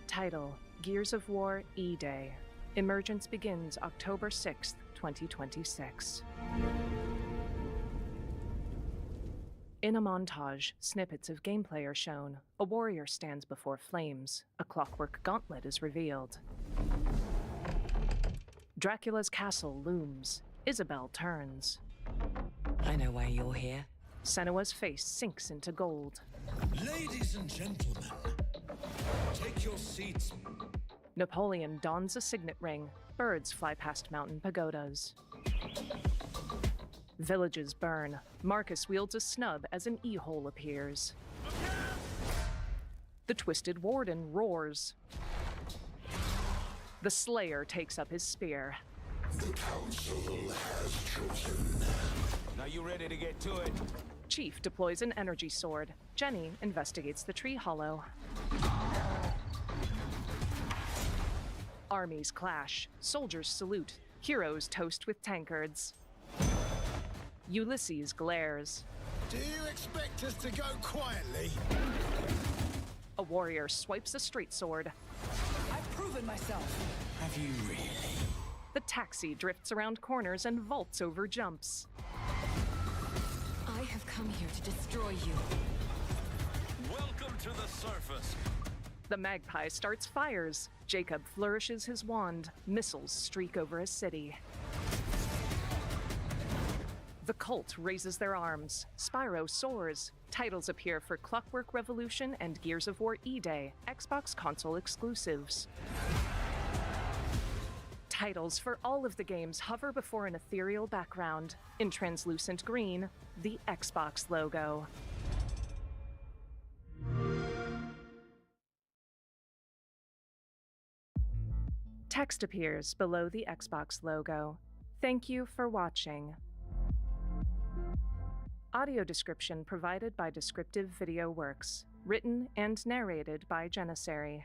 Title: Gears of War E-Day. Emergence begins October 6th, 2026. In a montage, snippets of gameplay are shown. A warrior stands before flames. A clockwork gauntlet is revealed. Dracula's castle looms. Isabel turns. I know why you're here. Senua's face sinks into gold. Ladies and gentlemen, take your seats. Napoleon dons a signet ring. Birds fly past mountain pagodas. Villages burn. Marcus wields a snub as an e-hole appears. The Twisted Warden roars. The Slayer takes up his spear. The council has chosen. Now you ready to get to it? Chief deploys an energy sword. Jenny investigates the tree hollow. Armies clash. Soldiers salute. Heroes toast with tankards. Ulysses glares. Do you expect us to go quietly? A warrior swipes a straight sword. I've proven myself. Have you really? The taxi drifts around corners and vaults over jumps. I have come here to destroy you. Welcome to the surface. The magpie starts fires. Jacob flourishes his wand. Missiles streak over a city. The cult raises their arms. Spyro soars. Titles appear for Clockwork Revolution and Gears of War E-Day, Xbox console exclusives. Titles for all of the games hover before an ethereal background. In translucent green, the Xbox logo. Text appears below the Xbox logo. Thank you for watching. Audio description provided by Descriptive Video Works. Written and narrated by Janissary.